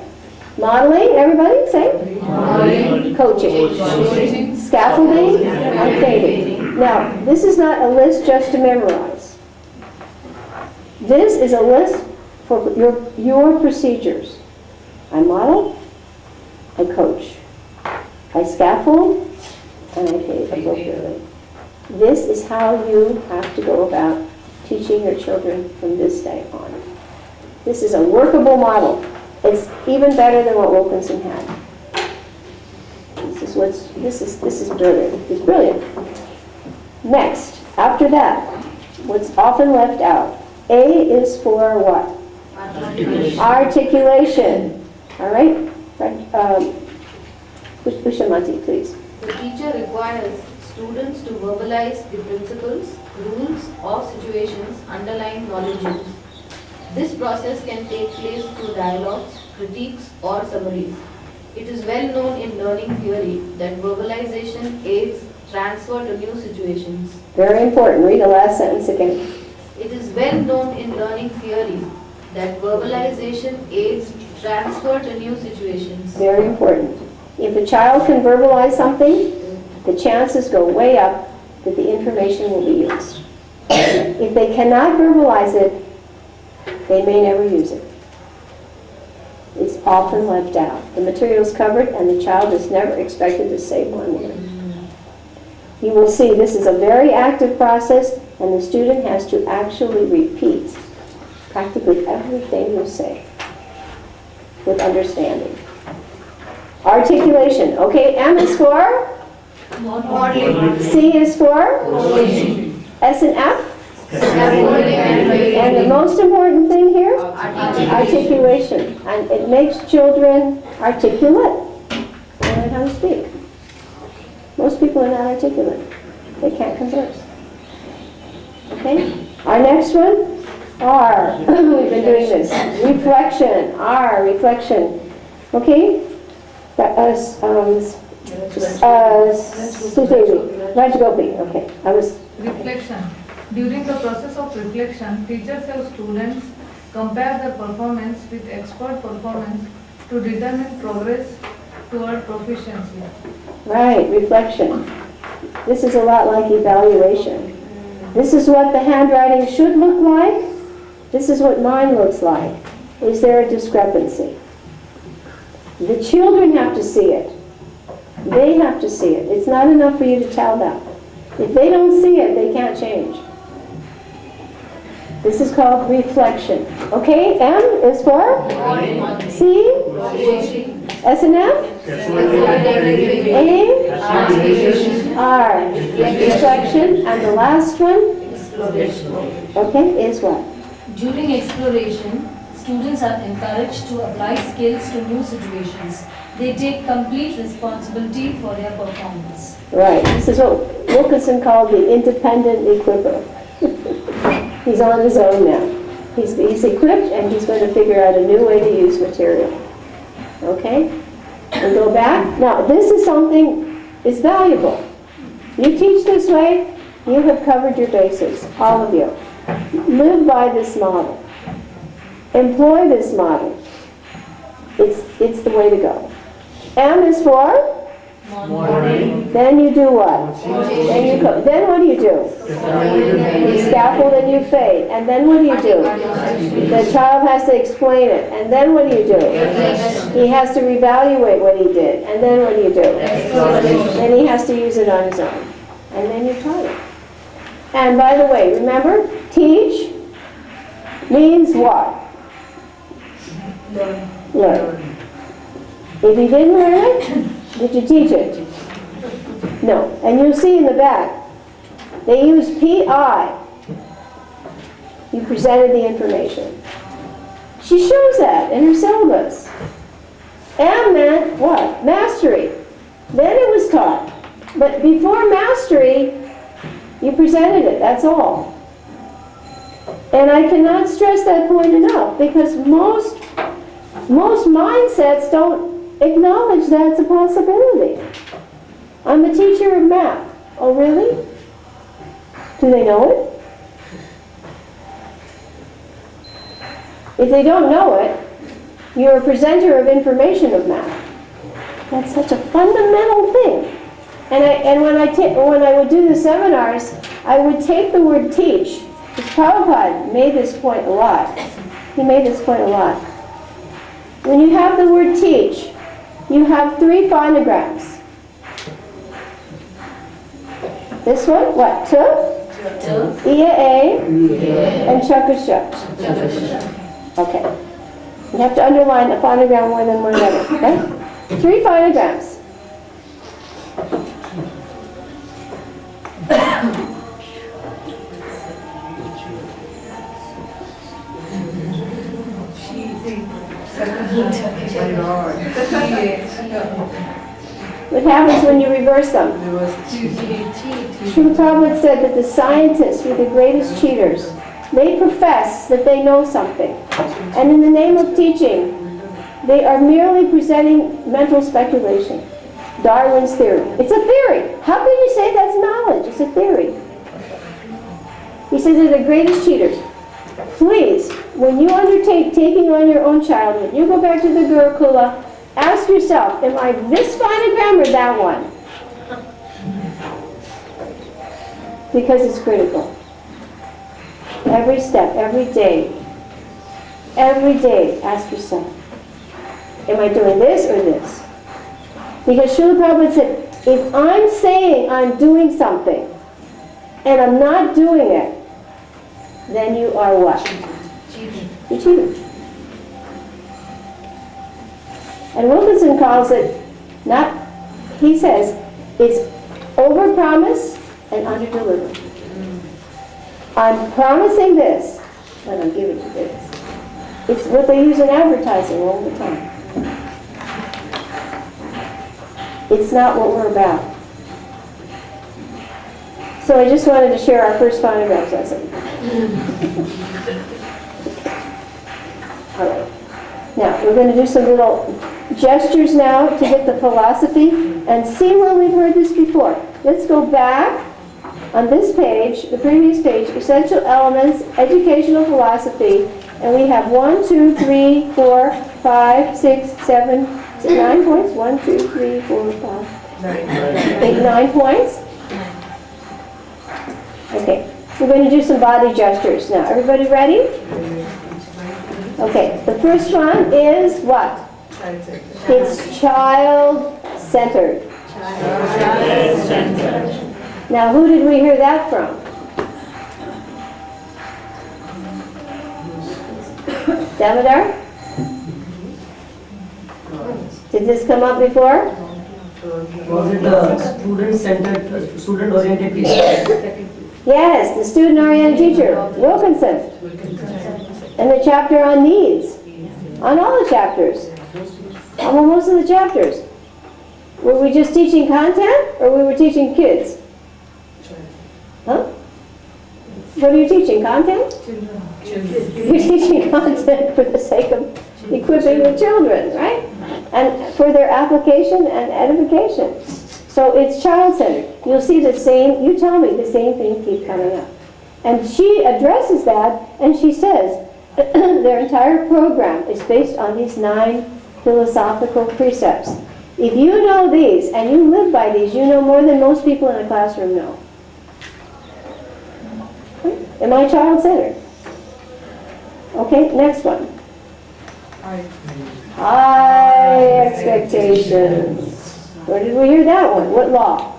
Modeling, everybody say? Modeling. Coaching. Scaffolding and fading. Now, this is not a list just to memorize. This is a list for your procedures. I model, I coach, I scaffold, and I fade appropriately. This is how you have to go about teaching your children from this day on. This is a workable model. It's even better than what Wilkinson had. This is brilliant. It's brilliant. Next, after that, what's often left out. A is for what? Articulation. All right? Ushamati, please. The teacher requires students to verbalize the principles, rules, or situations underlying knowledge use. This process can take place through dialogues, critiques, or summaries. It is well known in learning theory that verbalization aids transfer to new situations. Very important. Read the last sentence again. It is well known in learning theory that verbalization aids transfer to new situations. Very important. If a child can verbalize something, the chances go way up that the information will be used. If they cannot verbalize it, they may never use it. It's often left out. The material is covered and the child is never expected to say one word. You will see this is a very active process and the student has to actually repeat practically everything you say with understanding. Articulation. Okay, M is for? Modeling. C is for? Coaching. S and F? Scaffolding and And the fading. most important thing here? Articulation. Articulation. And it makes children articulate. They learn how to speak. Most people are not articulate. They can't converse. Okay? Our next one? R. We've been doing this. Reflection. R. Reflection. Okay? Rajgopi. Okay. Reflection. During the process of reflection, teachers have students compare their performance with expert performance to determine progress toward proficiency. Right, reflection. This is a lot like evaluation. This is what the handwriting should look like. This is what mine looks like. Is there a discrepancy? The children have to see it. They have to see it. It's not enough for you to tell them. If they don't see it, they can't change. This is called reflection. Okay, M is for? C? S and F? A? R. Reflection. And the last one? Okay, is what? During exploration, students are encouraged to apply skills to new situations. They take complete responsibility for their performance. Right. This is what Wilkinson called the independent equipper. He's on his own now. He's equipped and he's going to figure out a new way to use material. Okay? And go back. Now, this is something, it's valuable. You teach this way, you have covered your bases, all of you. Live by this model. Employ this model. It's the way to go. M is for? Morning. Then you do what? Then you go. Then what do you do? You scaffold and you fade. And then what do you do? The child has to explain it. And then what do you do? He has to reevaluate what he did. And then what do you do? Then he has to use it on his own. And then you taught it. And by the way, remember, teach means what? Learn. If you didn't learn it, did you teach it? No. And you'll see in the back, they use PI. You presented the information. She shows that in her syllabus. M meant what? Mastery. Then it was taught. But before mastery, you presented it, that's all. And I cannot stress that point enough because most mindsets don't acknowledge that's a possibility. I'm a teacher of math. Oh, really? Do they know it? If they don't know it, you're a presenter of information of math. That's such a fundamental thing. And when I would do the seminars, I would take the word teach. Because Prabhupada made this point a lot. He made this point a lot. When you have the word teach, you have 3 phonograms. This one, what? T, Ia, A, and Chaka, Shak. Okay. You have to underline a phonogram more than one letter. Okay? 3 phonograms. What happens when you reverse them? Srila Prabhupada said that the scientists were the greatest cheaters. They profess that they know something. And in the name of teaching, they are merely presenting mental speculation. Darwin's theory. It's a theory. How can you say that's knowledge? It's a theory. He says they're the greatest cheaters. Please, when you undertake taking on your own child, when you go back to the Gurukula, ask yourself, am I this phonogram or that one? Because it's critical. Every step, every day, ask yourself, am I doing this or this? Because Srila Prabhupada said, if I'm saying I'm doing something and I'm not doing it, then you are what? Cheating. You're cheating. And Wilkinson calls it he says, it's over-promise and under-deliver. I'm promising this, and I'm giving you this. It's what they use in advertising all the time. It's not what we're about. So I just wanted to share our first phonograph lesson. All right. Now, we're going to do some little gestures now to get the philosophy and see where we've heard this before. Let's go back on this page, the previous page, Essential Elements, Educational Philosophy, and we have 1, 2, 3, 4, 5, 6, 7, 9 points. 1, 2, 3, 4, 5, 8, 9 points. Okay. We're going to do some body gestures now. Everybody ready? Okay, the first one is what? It's child-centered. Now, who did we hear that from? Damodar? Did this come up before? Was it the student-centered, student-oriented teacher? Yes, the student-oriented teacher, Wilkinson. And the chapter on needs. On all the chapters. On most of the chapters. Were we just teaching content or we were teaching kids? Huh? What are you teaching? Content? You're teaching content for the sake of equipping the children, right? And for their application and edification. So it's child-centered. You'll see the same, you tell me, the same thing keep coming up. And she addresses that and she says their entire program is based on these 9 philosophical precepts. If you know these and you live by these, you know more than most people in a classroom know. Am I child-centered? Okay, next one. High expectations. Where did we hear that one? What law?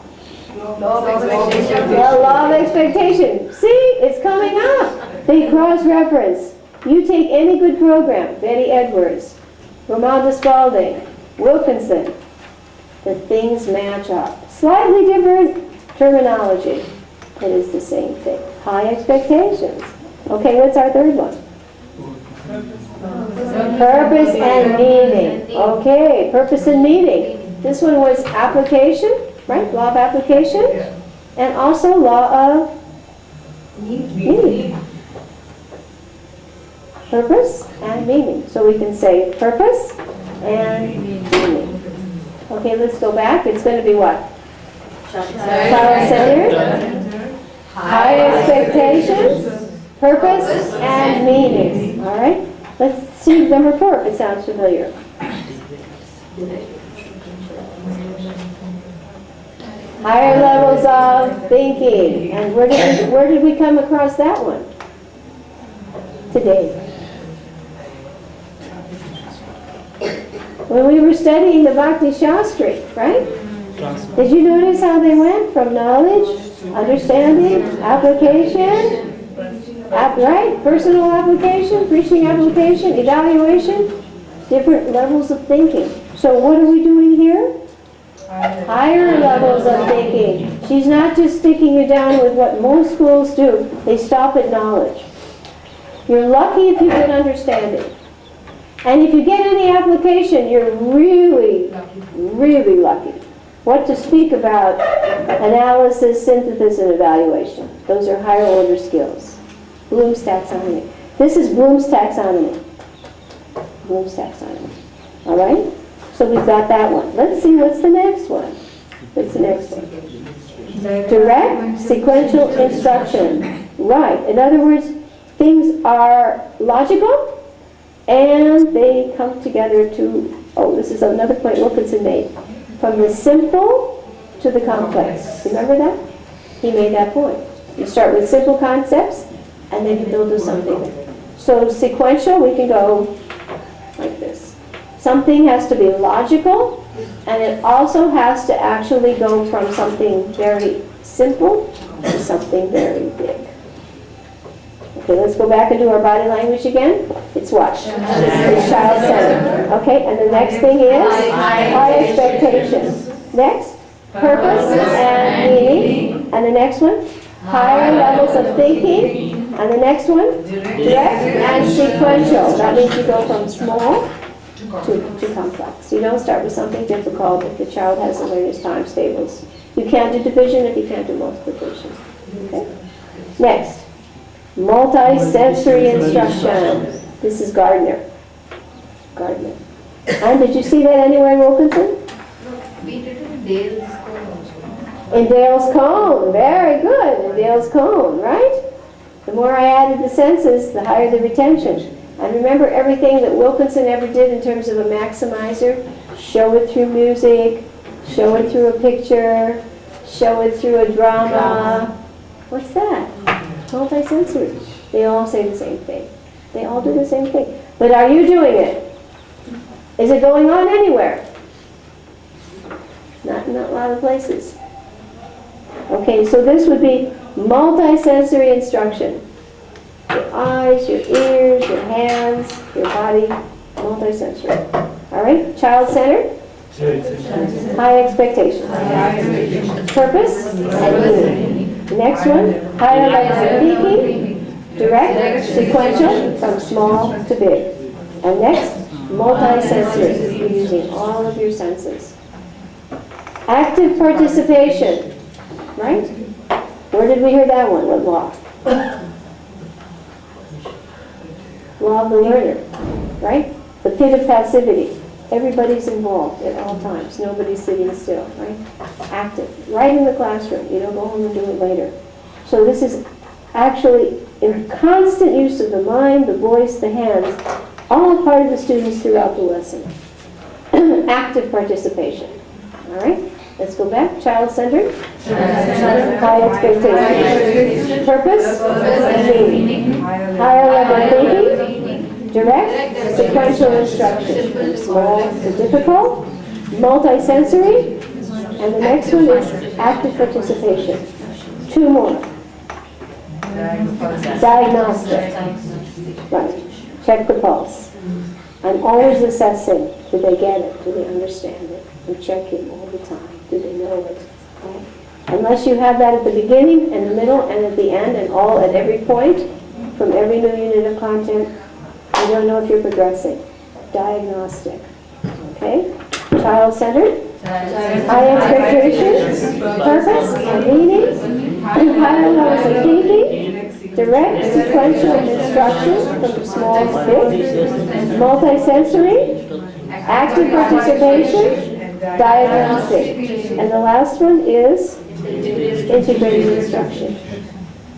Law of expectation. The law of expectation. See, it's coming up. They cross-reference. You take any good program, Betty Edwards, Ramonda Spalding, Wilkinson, the things match up. Slightly different terminology, but it's the same thing. High expectations. Okay, what's our third one? Purpose and meaning. Okay, purpose and meaning. This one was application, right? Law of application. And also law of meaning. Purpose and meaning. So we can say purpose and meaning. Okay, let's go back. It's going to be what? Child-centered, high expectations, purpose and meaning. All right? Let's see number 4 if it sounds familiar. Higher levels of thinking. And where did we come across that one? Today. When we were studying the Bhakti Shastri, right? Did you notice how they went from knowledge, understanding, application, right? Personal application, preaching application, evaluation, different levels of thinking. So what are we doing here? Higher levels of thinking. She's not just sticking you down with what most schools do. They stop at knowledge. You're lucky if you get understanding. And if you get any application, you're really, really lucky. What to speak about analysis, synthesis, and evaluation. Those are higher order skills. Bloom's taxonomy. This is Bloom's taxonomy. Bloom's taxonomy. All right? So we've got that one. Let's see what's the next one. What's the next one? Direct sequential instruction. Right. In other words, things are logical and they come together to, oh, this is another point Wilkinson made. From the simple to the complex. Remember that? He made that point. You start with simple concepts and then you build to something. So sequential, we can go like this. Something has to be logical, and it also has to actually go from something very simple to something very big. Okay, let's go back and do our body language again. It's what? It's child-centered. Okay, and the next thing is high expectations. Next, purpose and meaning. And the next one, higher levels of thinking. And the next one, direct and sequential. That means you go from small to complex. You don't start with something difficult if the child hasn't learned his times tables. You can't do division if you can't do multiplication. Okay? Next, multi-sensory instruction. This is Gardner. Gardner. And did you see that anywhere in Wilkinson? We did it in Dale's Cone also. In Dale's Cone. Very good. In Dale's Cone, right? The more I added the senses, the higher the retention. And remember everything that Wilkinson ever did in terms of a maximizer? Show it through music, show it through a picture, show it through a drama. What's that? Multisensory. They all say the same thing. They all do the same thing. But are you doing it? Is it going on anywhere? Not in a lot of places. Okay, so this would be multisensory instruction. Your eyes, your ears, your hands, your body, multisensory. All right, child-centered. High expectation. Purpose and meaning. Next one, higher level thinking, direct, sequential, from small to big. And next, multisensory, you're using all of your senses. Active participation, right? Where did we hear that one? What law? Law of the learner, right? The pit of passivity. Everybody's involved at all times. Nobody's sitting still, right? Active, right in the classroom. You don't go home and do it later. So this is actually in constant use of the mind, the voice, the hands, all part of the students throughout the lesson. Active participation. All right? Let's go back. Child-centered. High expectation. Purpose and meaning. Higher level thinking. Direct, sequential instruction. From small to difficult. Multisensory. And the next one is active participation. Two more. Diagnostic. Right. Check the pulse. I'm always assessing. Do they get it? Do they understand it? I'm checking all the time. Do they know it? Okay. Unless you have that at the beginning, and the middle, and at the end, and all at every point, from every new unit of content, you don't know if you're progressing. Diagnostic. Okay? Child-centered. High expectations. Purpose and meaning. Higher levels of thinking. Direct, sequential instruction from small to big. Multisensory. Active participation. Diagnostic. And the last one is integrated instruction.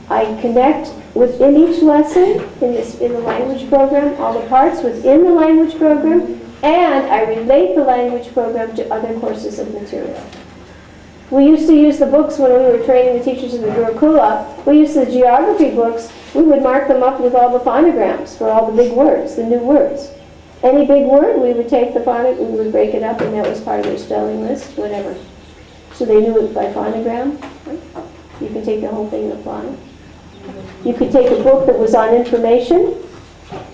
I connect within each lesson in the language program, all the parts within the language program, and I relate the language program to other courses of material. We used to use the books when we were training the teachers in the Gurukula. We used the geography books. We would mark them up with all the phonograms for all the big words, the new words. Any big word, we would take the phonogram, we would break it up, and that was part of their spelling list, whatever. So they knew it by phonogram. You can take the whole thing in a phonic. You could take a book that was on information,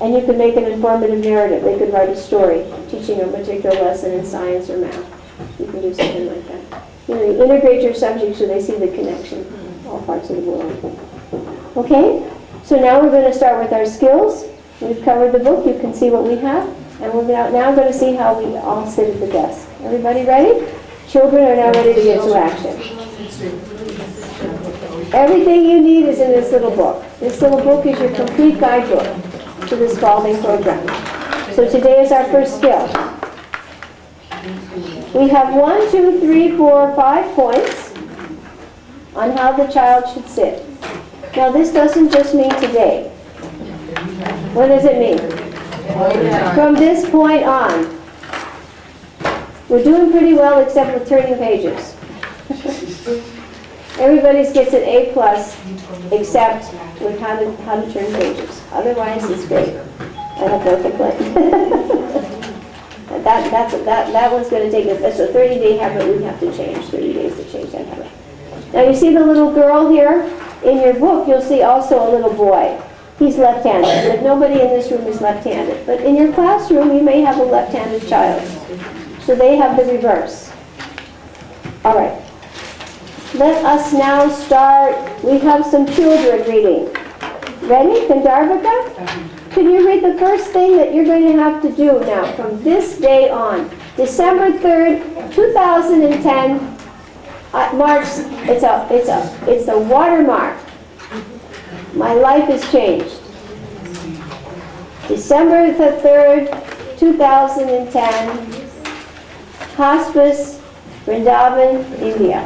and you could make an informative narrative. They could write a story teaching a particular lesson in science or math. You can do something like that. You integrate your subject so they see the connection, all parts of the world. Okay? So now we're going to start with our skills. We've covered the book. You can see what we have. And we're now going to see how we all sit at the desk. Everybody ready? Children are now ready to get to action. Everything you need is in this little book. This little book is your complete guidebook to the Spalding program. So today is our first skill. We have 1, 2, 3, 4, 5 points on how the child should sit. Now this doesn't just mean today. What does it mean? From this point on. We're doing pretty well except with turning pages. Everybody gets an A+ except with how to turn pages. Otherwise, it's great. I have no complaint. that one's going to take us. That's a 30-day habit we have to change. 30 days to change that habit. Now you see the little girl here? In your book, you'll see also a little boy. He's left-handed, but nobody in this room is left-handed. But in your classroom, you may have a left-handed child. So they have the reverse. All right. Let us now start. We have some children reading. Ready? Gandharvika? Can you read the first thing that you're going to have to do now from this day on? December 3rd, 2010. March, it's a watermark. My life has changed. December the 3rd, 2010, Hospice, Vrindavan, India.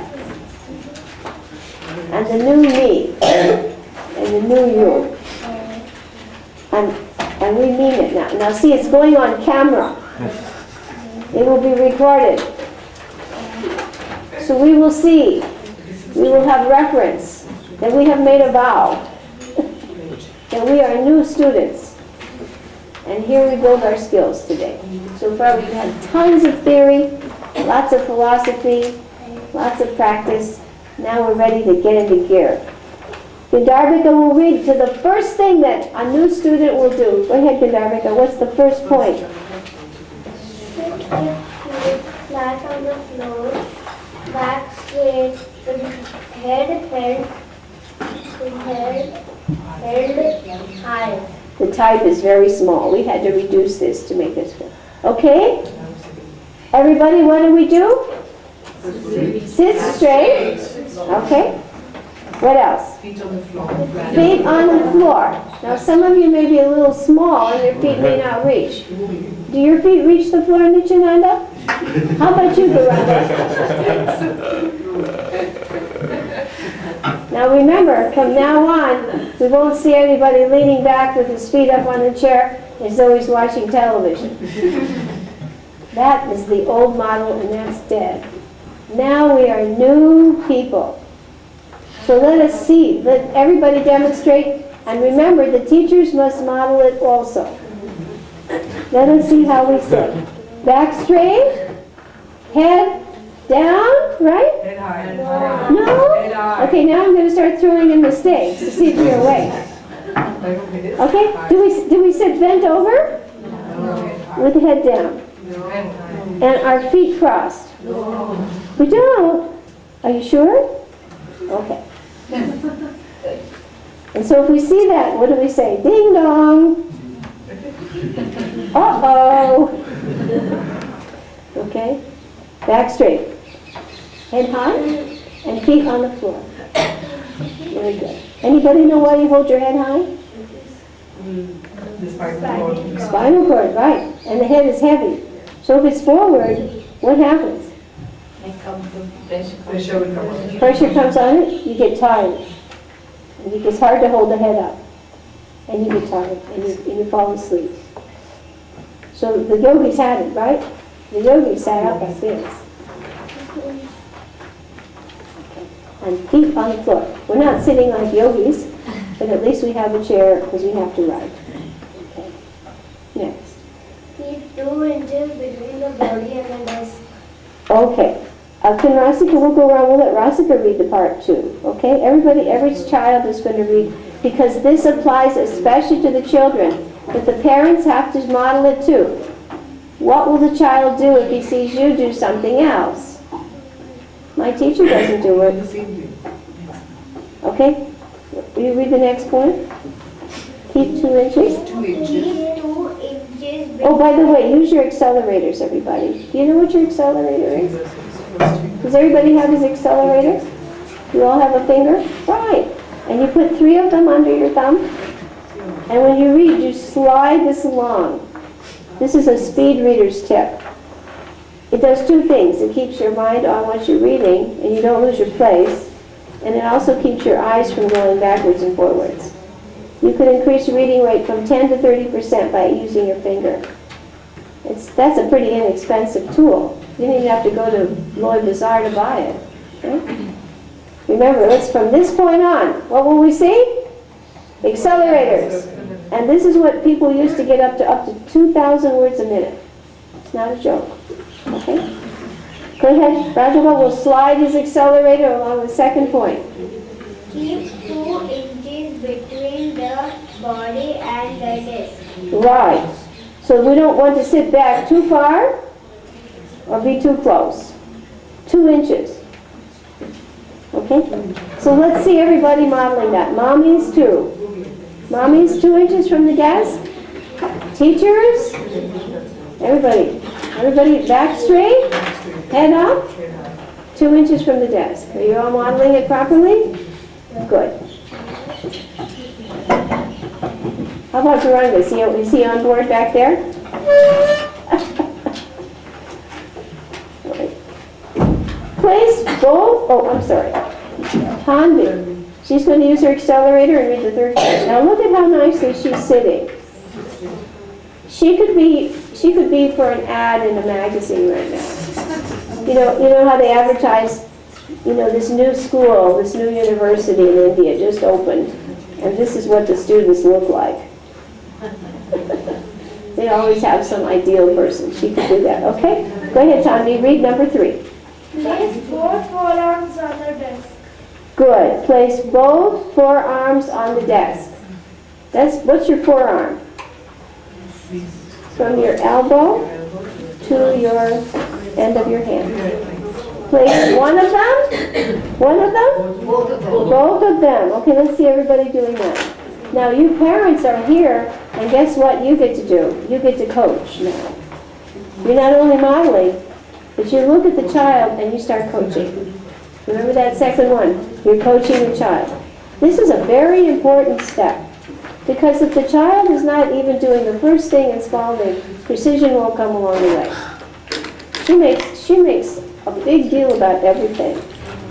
And the new me, and the new you. And we mean it now. Now see, it's going on camera. It will be recorded. So we will see. We will have reference that we have made a vow that we are new students. And here we build our skills today. So far we've had tons of theory, lots of philosophy, lots of practice. Now we're ready to get into gear. Gandharvika will read to the first thing that a new student will do. Go ahead, Gandharvika. What's the first point? Sit with feet flat on the floor, back straight, head held high. The type is very small. We had to reduce this to make this good. Okay? Everybody, what do we do? Sit straight. Okay? What else? Feet on the floor. Feet on the floor. Now some of you may be a little small and your feet may not reach. Do your feet reach the floor, Nityananda? How about you, Garanga? Now remember, from now on, we won't see anybody leaning back with his feet up on the chair as though he's watching television. That is the old model and that's dead. Now we are new people. So let us see, let everybody demonstrate, and remember the teachers must model it also. Let us see how we sit. Back straight, head down, right? Head high. No? Head high. Okay, now I'm going to start throwing in mistakes to see if you're awake. Okay, do we sit bent over? With the head down. And our feet crossed? We don't. Are you sure? Okay. And so if we see that, what do we say? Ding dong. Uh-oh. Okay. Back straight. Head high and feet on the floor. Very good. Anybody know why you hold your head high? The spinal cord. Spinal cord, right. And the head is heavy. So if it's forward, what happens? Pressure will come on. Pressure comes on it, you get tired. And it's hard to hold the head up. And you get tired, and you fall asleep. So the yogis had it, right? The yogis sat up like this. Okay. And feet on the floor. We're not sitting like yogis, but at least we have a chair because we have to write. Okay. Next. Keep 2 inches between the body and the desk. Okay. Can Rasika, we'll go around, we'll let Rasika read the part too. Okay? Everybody, every child is going to read, because this applies especially to the children. But the parents have to model it too. What will the child do if he sees you do something else? My teacher doesn't do The it. same thing. Okay? Will you read the next point? Keep 2 inches. 2 inches. Keep 2 inches Oh, by the way, use your accelerators, everybody. Do you know what your accelerator is? Does everybody have his accelerator? You all have a finger? Right. And you put 3 of them under your thumb. And when you read, you slide this along. This is a speed reader's tip. It does 2 things. It keeps your mind on what you're reading, and you don't lose your place. And it also keeps your eyes from going backwards and forwards. You can increase your reading rate from 10 to 30% by using your finger. That's a pretty inexpensive tool. You don't even have to go to Lloyd Bazaar to buy it. Okay? Remember, it's from this point on. What will we see? Accelerators. And this is what people used to get up to 2,000 words a minute. It's not a joke. Okay? Go ahead. Rajava will slide his accelerator along the second point. Keep 2 inches between the body and the desk. Right. So we don't want to sit back too far or be too close. 2 inches. Okay? So let's see everybody modeling that. Mommies too. Mommies 2 inches from the desk. Teachers. Everybody. Everybody back straight. Head up. 2 inches from the desk. Are you all modeling it properly? Good. How about Garanga? Is he on board back there? Place both, I'm sorry. Tanvi. She's going to use her accelerator and read the third part. Now look at how nicely she's sitting. She could be for an ad in a magazine right now. You know how they advertise, this new school, this new university in India just opened. And this is what the students look like. They always have some ideal person. She could do that. Okay? Go ahead, Tommy. Read number 3. Place both forearms on the desk. Good. Place both forearms on the desk. What's your forearm? From your elbow to your end of your hand. Place one of them? One of them? Both of them. Okay, let's see everybody doing that. Now, you parents are here, and guess what you get to do? You get to coach now. You're not only modeling, but you look at the child and you start coaching. Remember that second one? You're coaching the child. This is a very important step, because if the child is not even doing the first thing in Spalding, precision won't come along the way. She makes a big deal about everything.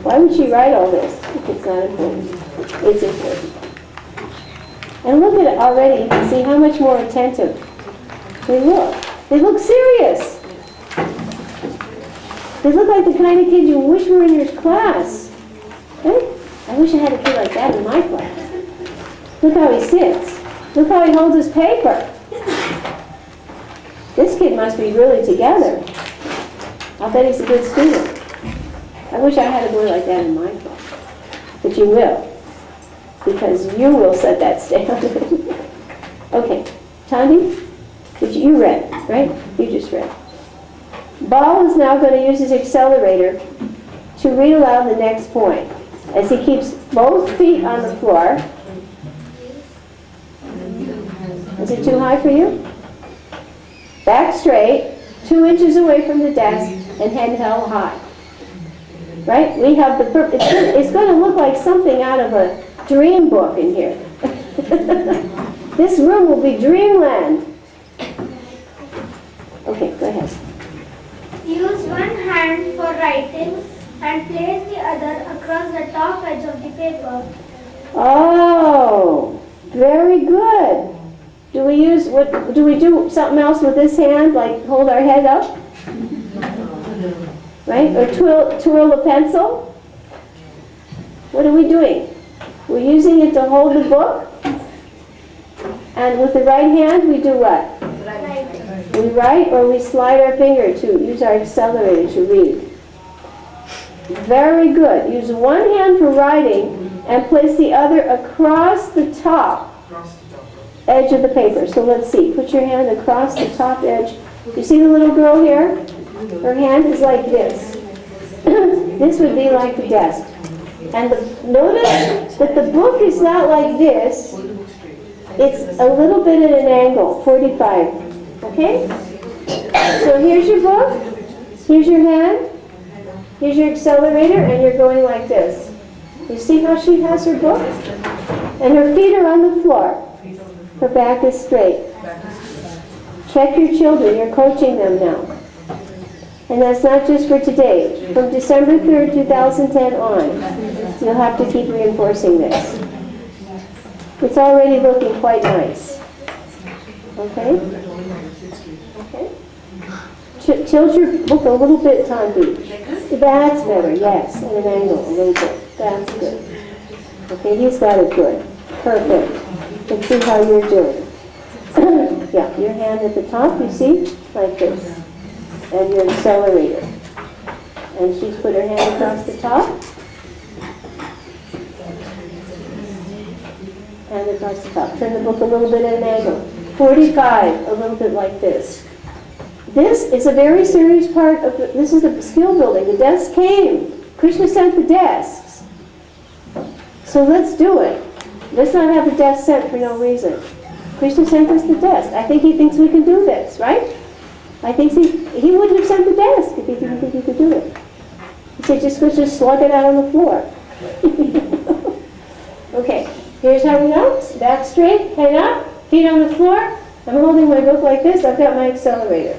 Why would she write all this if it's not important? It's important. And look at it already, you can see how much more attentive they look. They look serious. They look like the kind of kid you wish were in your class. Right? I wish I had a kid like that in my class. Look how he sits. Look how he holds his paper. This kid must be really together. I'll bet he's a good student. I wish I had a boy like that in my class. But you will. Because you will set that standard. Okay. Tandi, you read, right? You just read. Ball is now going to use his accelerator to read aloud the next point, as he keeps both feet on the floor. Is it too high for you? Back straight, 2 inches away from the desk, and head held high. Right? We have the it's going to look like something out of a dream book in here. This room will be dreamland. Okay, go ahead. Use one hand for writing and place the other across the top edge of the paper. Oh, very good. Do we do something else with this hand, like hold our head up? Right? Or twirl a pencil? What are we doing? We're using it to hold the book. And with the right hand, we do what? We write or we slide our finger to use our accelerator to read. Very good. Use one hand for writing and place the other across the top edge of the paper. So let's see. Put your hand across the top edge. You see the little girl here? Her hand is like this. This would be like the desk. And notice that the book is not like this. It's a little bit at an angle, 45. Okay? So here's your book. Here's your hand. Here's your accelerator, and you're going like this. You see how she has her book? And her feet are on the floor. Her back is straight. Check your children. You're coaching them now. And that's not just for today. From December 3rd, 2010 on, you'll have to keep reinforcing this. It's already looking quite nice. Okay? Okay? Tilt your book a little bit, Tandi. That's better, yes. At an angle, a little bit. That's good. Okay, he's got it good. Perfect. Let's see how you're doing. Yeah, your hand at the top, you see? Like this. And your accelerator. And she's put her hand across the top. And across the top. Turn the book a little bit at an angle. 45, a little bit like this. This is a very serious part of this is the skill building. The desks came. Krishna sent the desks. So let's do it. Let's not have the desk sent for no reason. Krishna sent us the desk. I think he thinks we can do this, right? I think he wouldn't have sent the desk if he didn't think he could do it. He said, just slug it out on the floor. Okay, here's how we go. Back straight, head up, feet on the floor. I'm holding my book like this. I've got my accelerator.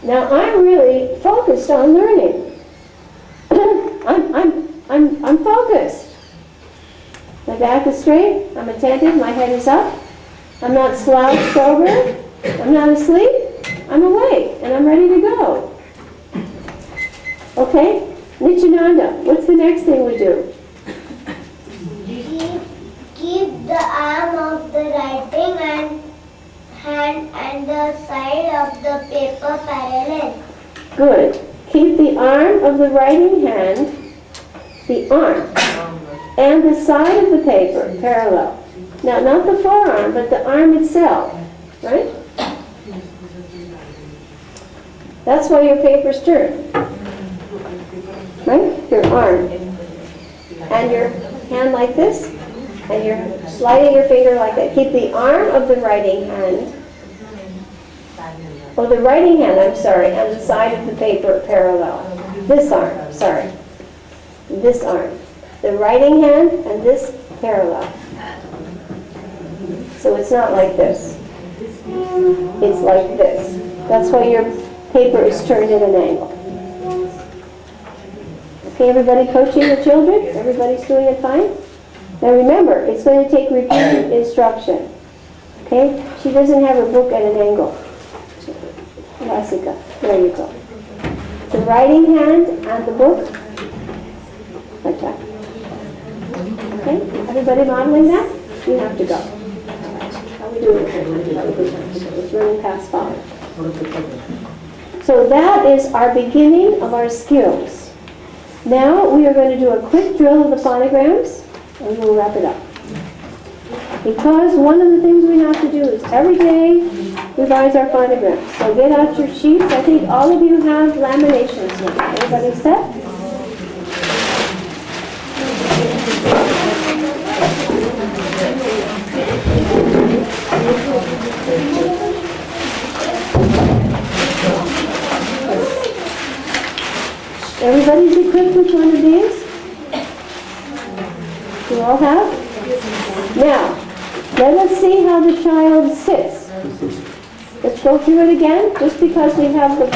Now I'm really focused on learning. I'm focused. My back is straight. I'm attentive. My head is up. I'm not slouched over. I'm not asleep. I'm awake and I'm ready to go. Okay? Nityananda, what's the next thing we do? Keep the side of the paper parallel. Good. Keep the arm of the writing hand, the arm, and the side of the paper parallel. Now, not the forearm, but the arm itself, right? That's why your paper's turned, right? Your arm. And your hand like this, and you're sliding your finger like that. Keep the arm of the writing hand, or the writing hand, I'm sorry, and the side of the paper parallel. This arm, sorry. This arm. The writing hand and this parallel. So it's not like this. It's like this. That's why your paper is turned at an angle. Okay, everybody coaching the children? Everybody's doing it fine? Now remember, it's going to take repeated instruction. Okay? She doesn't have her book at an angle. Rasika, there you go. The writing hand and the book, like that. Okay? Everybody modeling that? You have to go. How are we doing? It's running past 5. So that is our beginning of our skills. Now we are going to do a quick drill of the phonograms and we'll wrap it up. Because one of the things we have to do is every day revise our phonograms. So get out your sheets. I think all of you have laminations now. Everybody set? Everybody's equipped with one of these? You all have? Now, let us see how the child sits. Let's go through it again. Just because we have the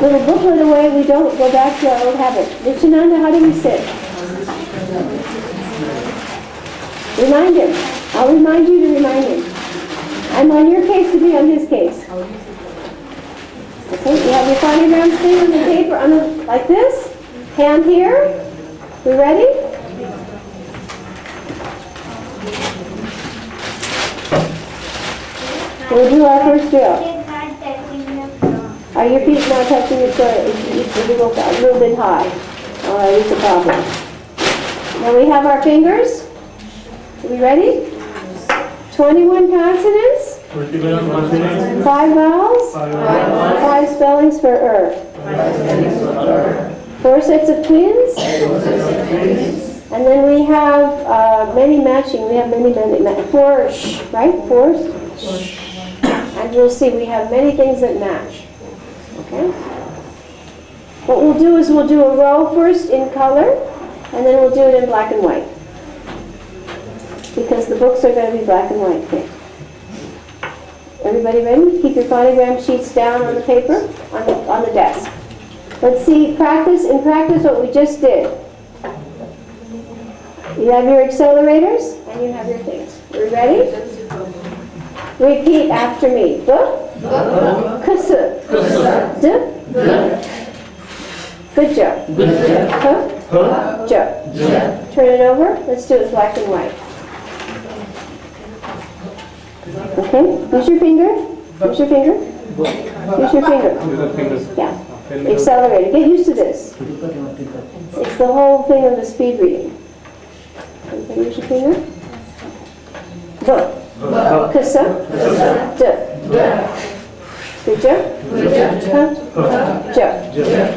little booklet away, we don't go back to our old habit. Nityananda, how do we sit? Remind him. I'll remind you to remind him. I'm on your case to be on his case. Okay, you have your phonograms thing on the paper like this. Hand here. We ready? We'll do our first drill. Are your feet not touching the floor? It's a little bit high. All right, it's a problem. Now we have our fingers. Are we ready? 21 consonants. 5 vowels. 5 spellings for earth. 4 sets of twins. And then we have many matching. We have many, 4 sh, right? 4 sh. And you'll see we have many things that match. Okay? What we'll do is we'll do a row first in color, and then we'll do it in black and white. Because the books are going to be black and white. Okay. Everybody ready? Keep your phonogram sheets down on the paper, on the desk. Let's see, practice what we just did. You have your accelerators, and you have your things. Are we ready? Repeat after me. B, kasa, d, good job. Job. Turn it over. Let's do it black and white. Okay? Use your finger. Use your finger. Use your finger. Yeah. Accelerator. Get used to this. It's the whole thing of the speed reading. Okay, use your finger. B. Kasa. D. Good job. Job.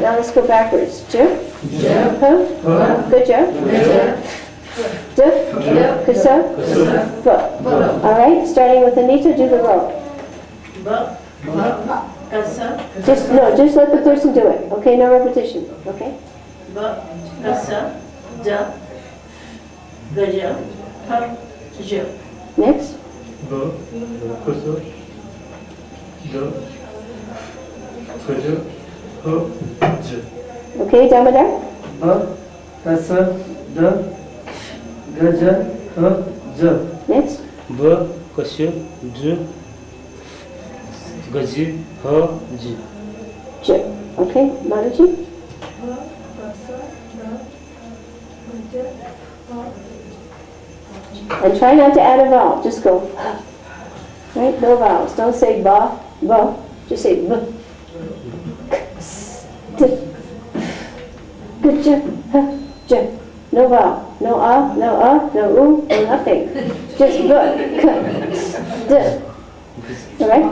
Now let's go backwards. J. Good job. D. Kasa. B. All right. Starting with Anita, do the row. Just let the person do it. Okay. No repetition. Okay. Next. Okay, Damodar. Next. J. Okay, Manaji. And try not to add a vowel. Just go. Right? No vowels. Don't say ba. Ba. Just say b. Good job. J. No vowel. No no no nothing. Just b. D. All right?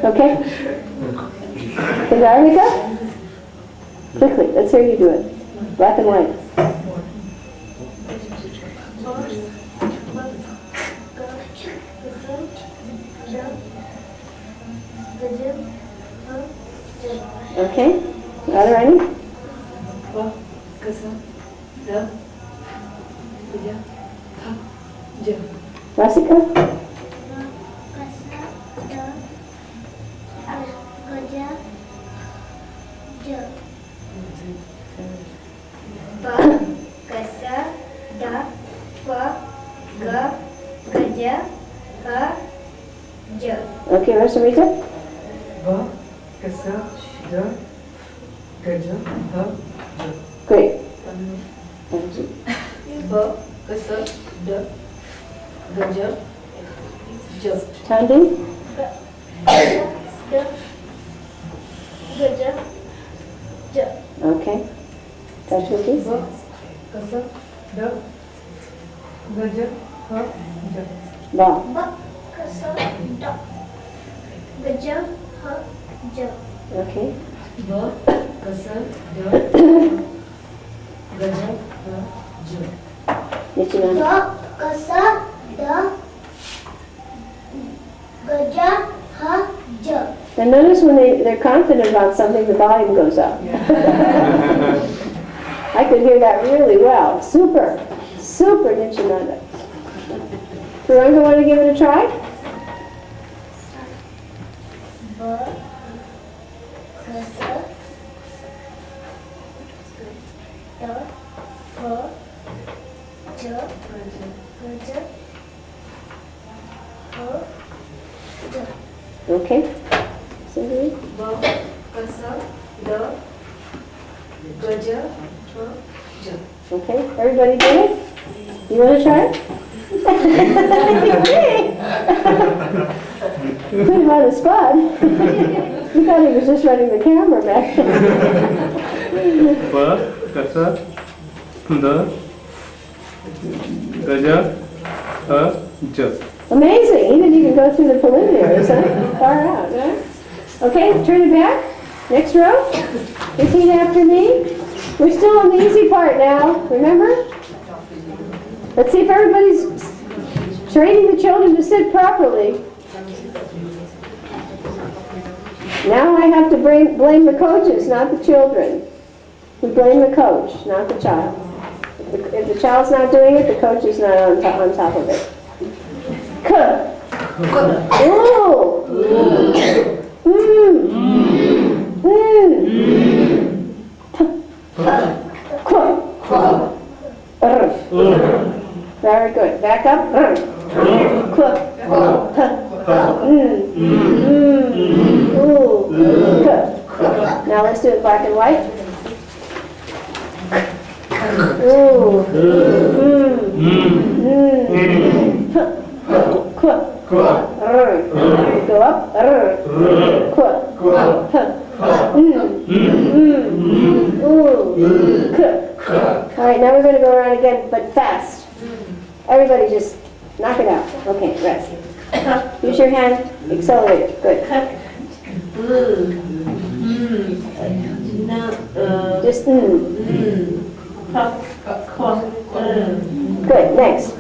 Okay? Niharika? Quickly, let's hear you do it. Black and white. Okay? Radharani? Rasika? Okay, Rasamita? Ba, kasa, da, gaja, ha, ja. Great. Ba, kasa, da, gaja, ja. Tandi? Okay. Tashwati? Ba, kasa, da, gaja, ha, ja. Ba. Okay. Ba, kasa, da, gaja, ha, ja. Nityananda? And notice when they're confident about something, the volume goes up. I could hear that really well. Super. Super, Nityananda. Puranga, want to give it a try? Okay. Cindy? Ba, kasa, da, gaja, ha, ja. Okay. Everybody did it? You want to try it? Put him on the spot. You thought he was just running the camera back. Ba, kasa, da, gaja, ha, ja. Amazing. He didn't even go through the preliminaries, huh? Far out, huh? Okay, turn it back. Next row. Repeat after me. We're still on the easy part now, remember? Let's see if everybody's training the children to sit properly. Now I have to blame the coaches, not the children. We blame the coach, not the child. If the child's not doing it, the coach is not on top of it. K. Ooh. Very good. Back up. Now let's do it black and white. Go up. All right, now we're going to go around again, but fast. Everybody just knock it out. Okay, rest. Use your hand, accelerator. Good. Just Good, next.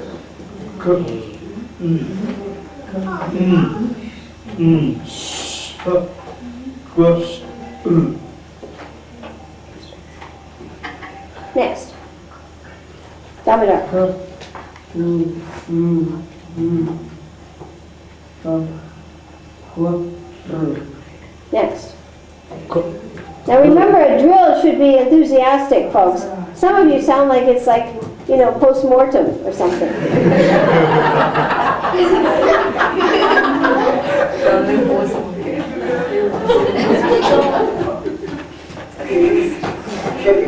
Next. Damodar. Next. Now remember, a drill should be enthusiastic, folks. Some of you sound like it's like, you know, post-mortem or something.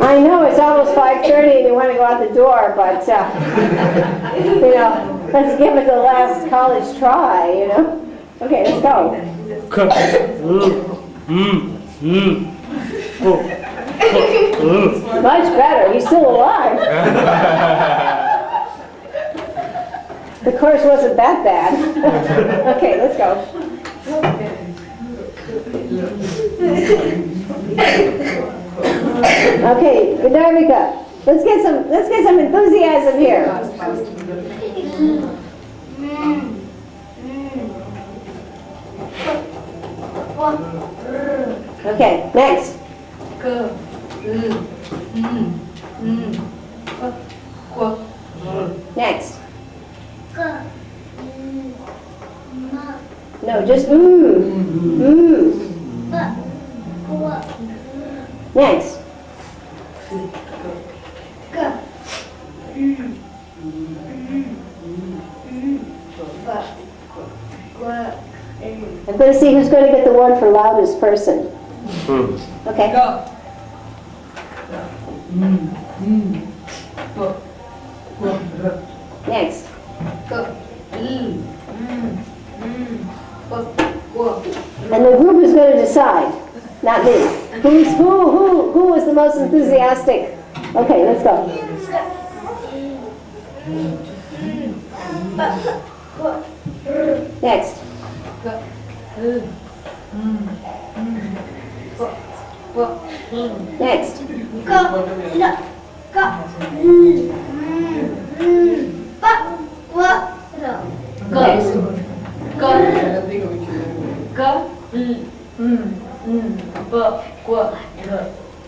I know it's almost 5:30 and you want to go out the door, but, you know, let's give it the last college try, you know. Okay, let's go. Much better, he's still alive. The chorus wasn't that bad. Okay, let's go. Okay, Gandharvika, let's get some enthusiasm here. Okay, next. Next. No, just Next. I'm going to see who's going to get the award for loudest person. Okay. Next. And the group is going to decide, not me. Who was the most enthusiastic? Okay, let's go. Next. Next.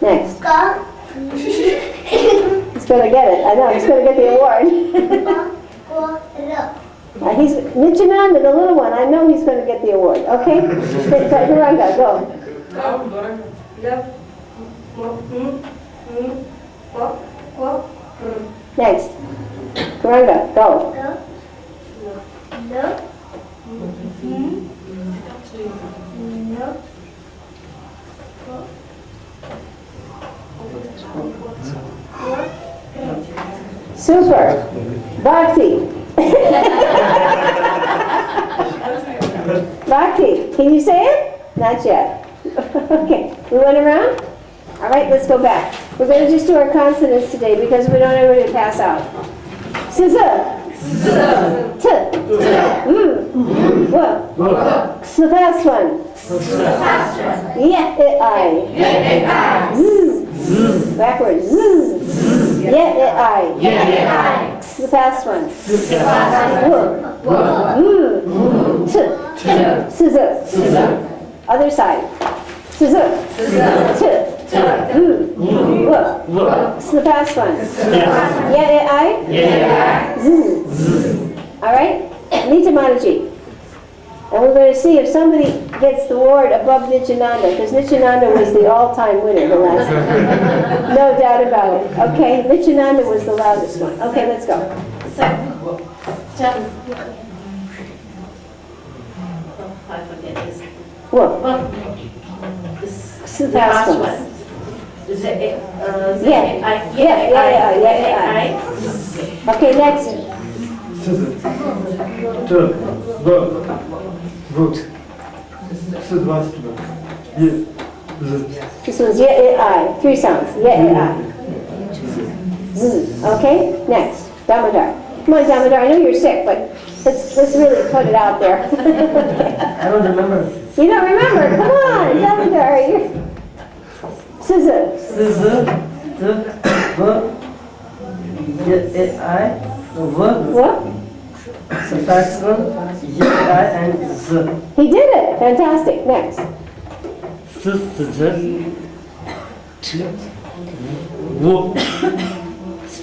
Next. He's going to get it. I know, he's going to get the award. He's Nityananda, the little one. I know he's going to get the award. Okay? Guranga, go. Next. Guranga, go. Super. Bhakti. Bhakti, can you say it? Not yet. Okay, we went around? All right, let's go back. We're going to just do our consonants today because we don't have everybody to pass out. S-Z. T. What's the fast one? I. Backwards. I. The fast one. T. Other side. T. It's the fast one. I. All right? Nita Mataji. And we're going to see if somebody gets the award above Nityananda, because Nityananda was the all-time winner the last time. No doubt about it. Okay, Nityananda was the loudest one. Okay, let's go. I forget this. Whoa. It's the fast one. Okay, next. This one's I. Three sounds. I. Okay, next. Damodar. Come on, Damodar. I know you're sick, but let's really put it out there. I don't remember. You don't remember? Come on, Damodar. Scissor. I. What? The first one, I and Z. He did it. Fantastic. Next.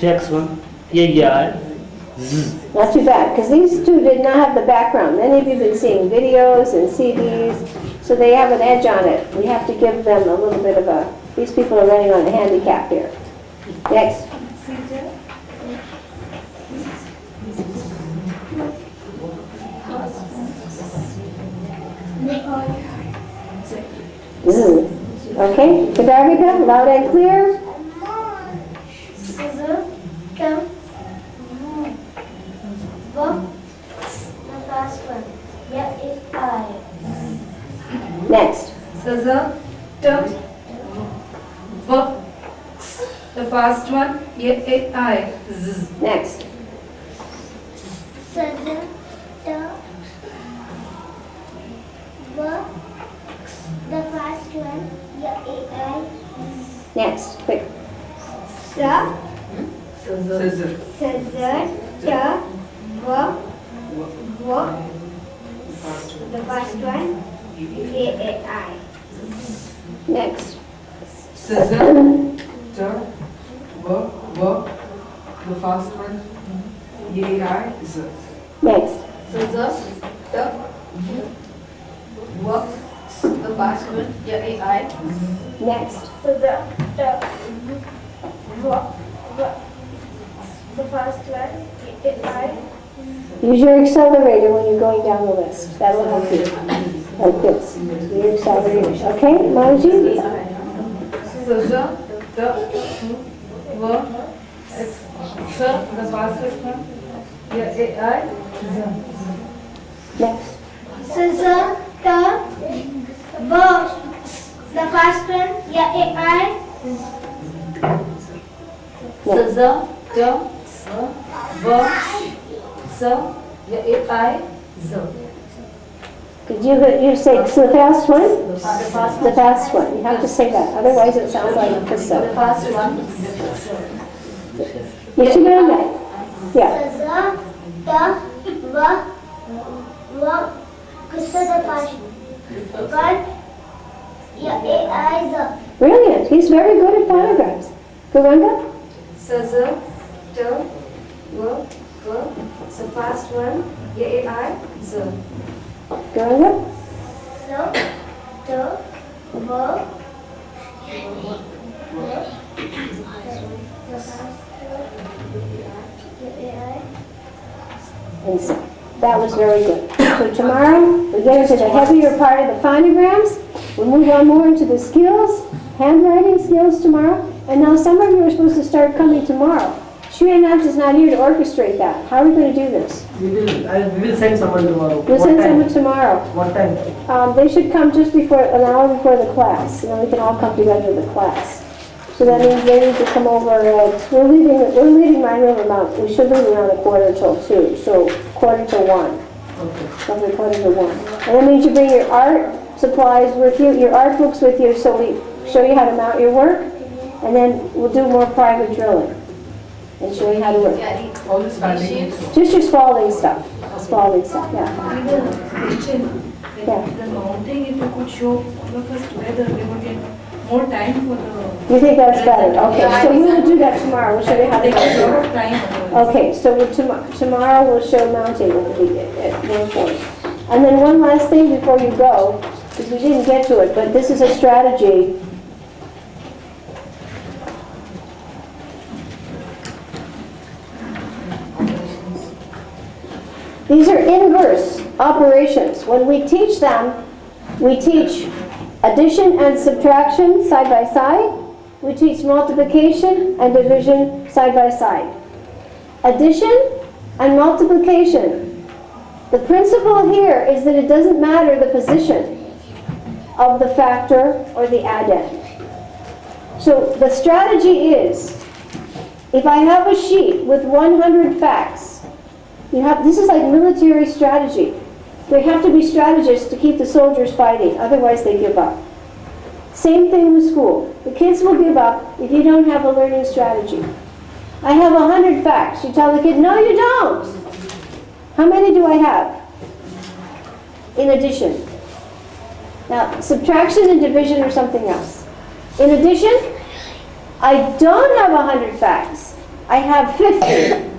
Next one, Z. Not too bad, because these two did not have the background. Many of you have been seeing videos and CDs, so they have an edge on it. We have to give them a little bit of a, these people are running on a handicap here. Next. Okay, Gandharvika, loud and clear. The first one. I. A-I, Z. Next. Scissor, the first one, A-I. Next, quick. Scissor, Scissor. the first one, A-I. Next. Scissor, the first one, A-I, Z. Next. Scissor, work, the fast one, A-I. Next. Scissor, the first one, A-I. Use your accelerator when you're going down the list. That will help you. Like this. Your accelerator. Okay, Margie? Scissor, work, the fastest one, A-I, Z. Next. Scissor, the first one, A-I. Scissor, A-I, Z. Could you say the fast one? The fast The fast one. You have to say that. Otherwise it sounds like a The cassette. fast one, You should learn that. Yeah. Scissor, the first one, A-I. Brilliant. He's very good at phonographs. Guranga? Scissor, work, the fast one, A-I, Z. Guranga? And so, that was very good. So tomorrow, we get into the heavier part of the phonograms. We'll move on more into the skills, handwriting skills tomorrow. And now some of you are supposed to start coming tomorrow. Srinath is not here to orchestrate that. How are we going to do this? We will send someone tomorrow. We'll What send time? someone tomorrow. What time? They should come just before, an hour before the class, and then we can all come together to the class. So that means they need to come over at, we're leaving my room about, we should leave around 1:45, so 1:45. Okay. Roughly 1:45. And that means you bring your art supplies with you, your art books with you, so we show you how to mount your work, and then we'll do more private drilling and show you how to work. All this banding. Just your Spalding stuff, yeah. Yeah. The mounting, if you could show all of us together, we would get more time for the... You think that's better? Okay, so we will do that tomorrow. We'll show you how to Take a do lot it. of time. Okay, so tomorrow we'll show mounting at 1:40. And then one last thing before you go, because we didn't get to it, but this is a strategy. These are inverse operations. When we teach them, we teach addition and subtraction side by side. We teach multiplication and division side by side. Addition and multiplication. The principle here is that it doesn't matter the position of the factor or the addend. So the strategy is, if I have a sheet with 100 facts, this is like military strategy. There have to be strategists to keep the soldiers fighting, otherwise they give up. Same thing with school. The kids will give up if you don't have a learning strategy. I have 100 facts. You tell the kid, no you don't. How many do I have? In addition. Now, subtraction and division are something else. In addition, I don't have 100 facts. I have 50.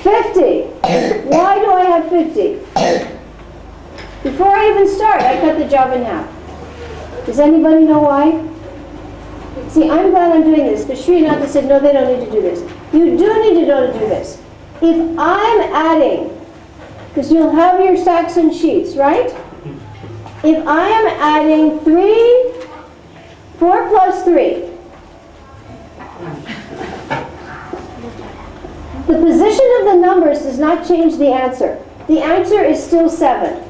50. Why do I have 50? Before I even start, I cut the job in half. Does anybody know why? See, I'm glad I'm doing this, because Srinath said, no, they don't need to do this. You do need to know to do this. If I'm adding, because you'll have your stacks and sheets, right? If I am adding 4 plus 3, the position of the numbers does not change the answer. The answer is still 7,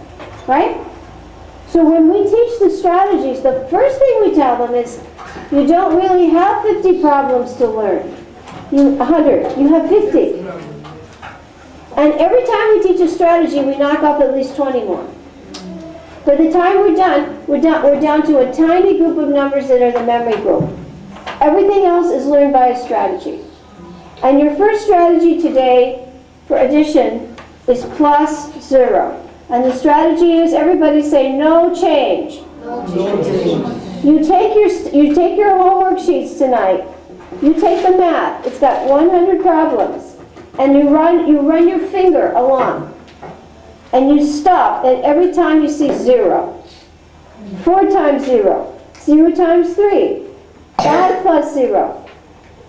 right? So when we teach the strategies, the first thing we tell them is, you don't really have 50 problems to learn. 100. You have 50. And every time we teach a strategy, we knock off at least 20 more. By the time we're down to a tiny group of numbers that are the memory group. Everything else is learned by a strategy. And your first strategy today for addition is plus 0. And the strategy is, everybody say no change. No change. You take your homework sheets tonight. You take the math. It's got 100 problems. And you run your finger along. And you stop at every time you see 0. 4 times 0. 0 times 3. 5 plus 0.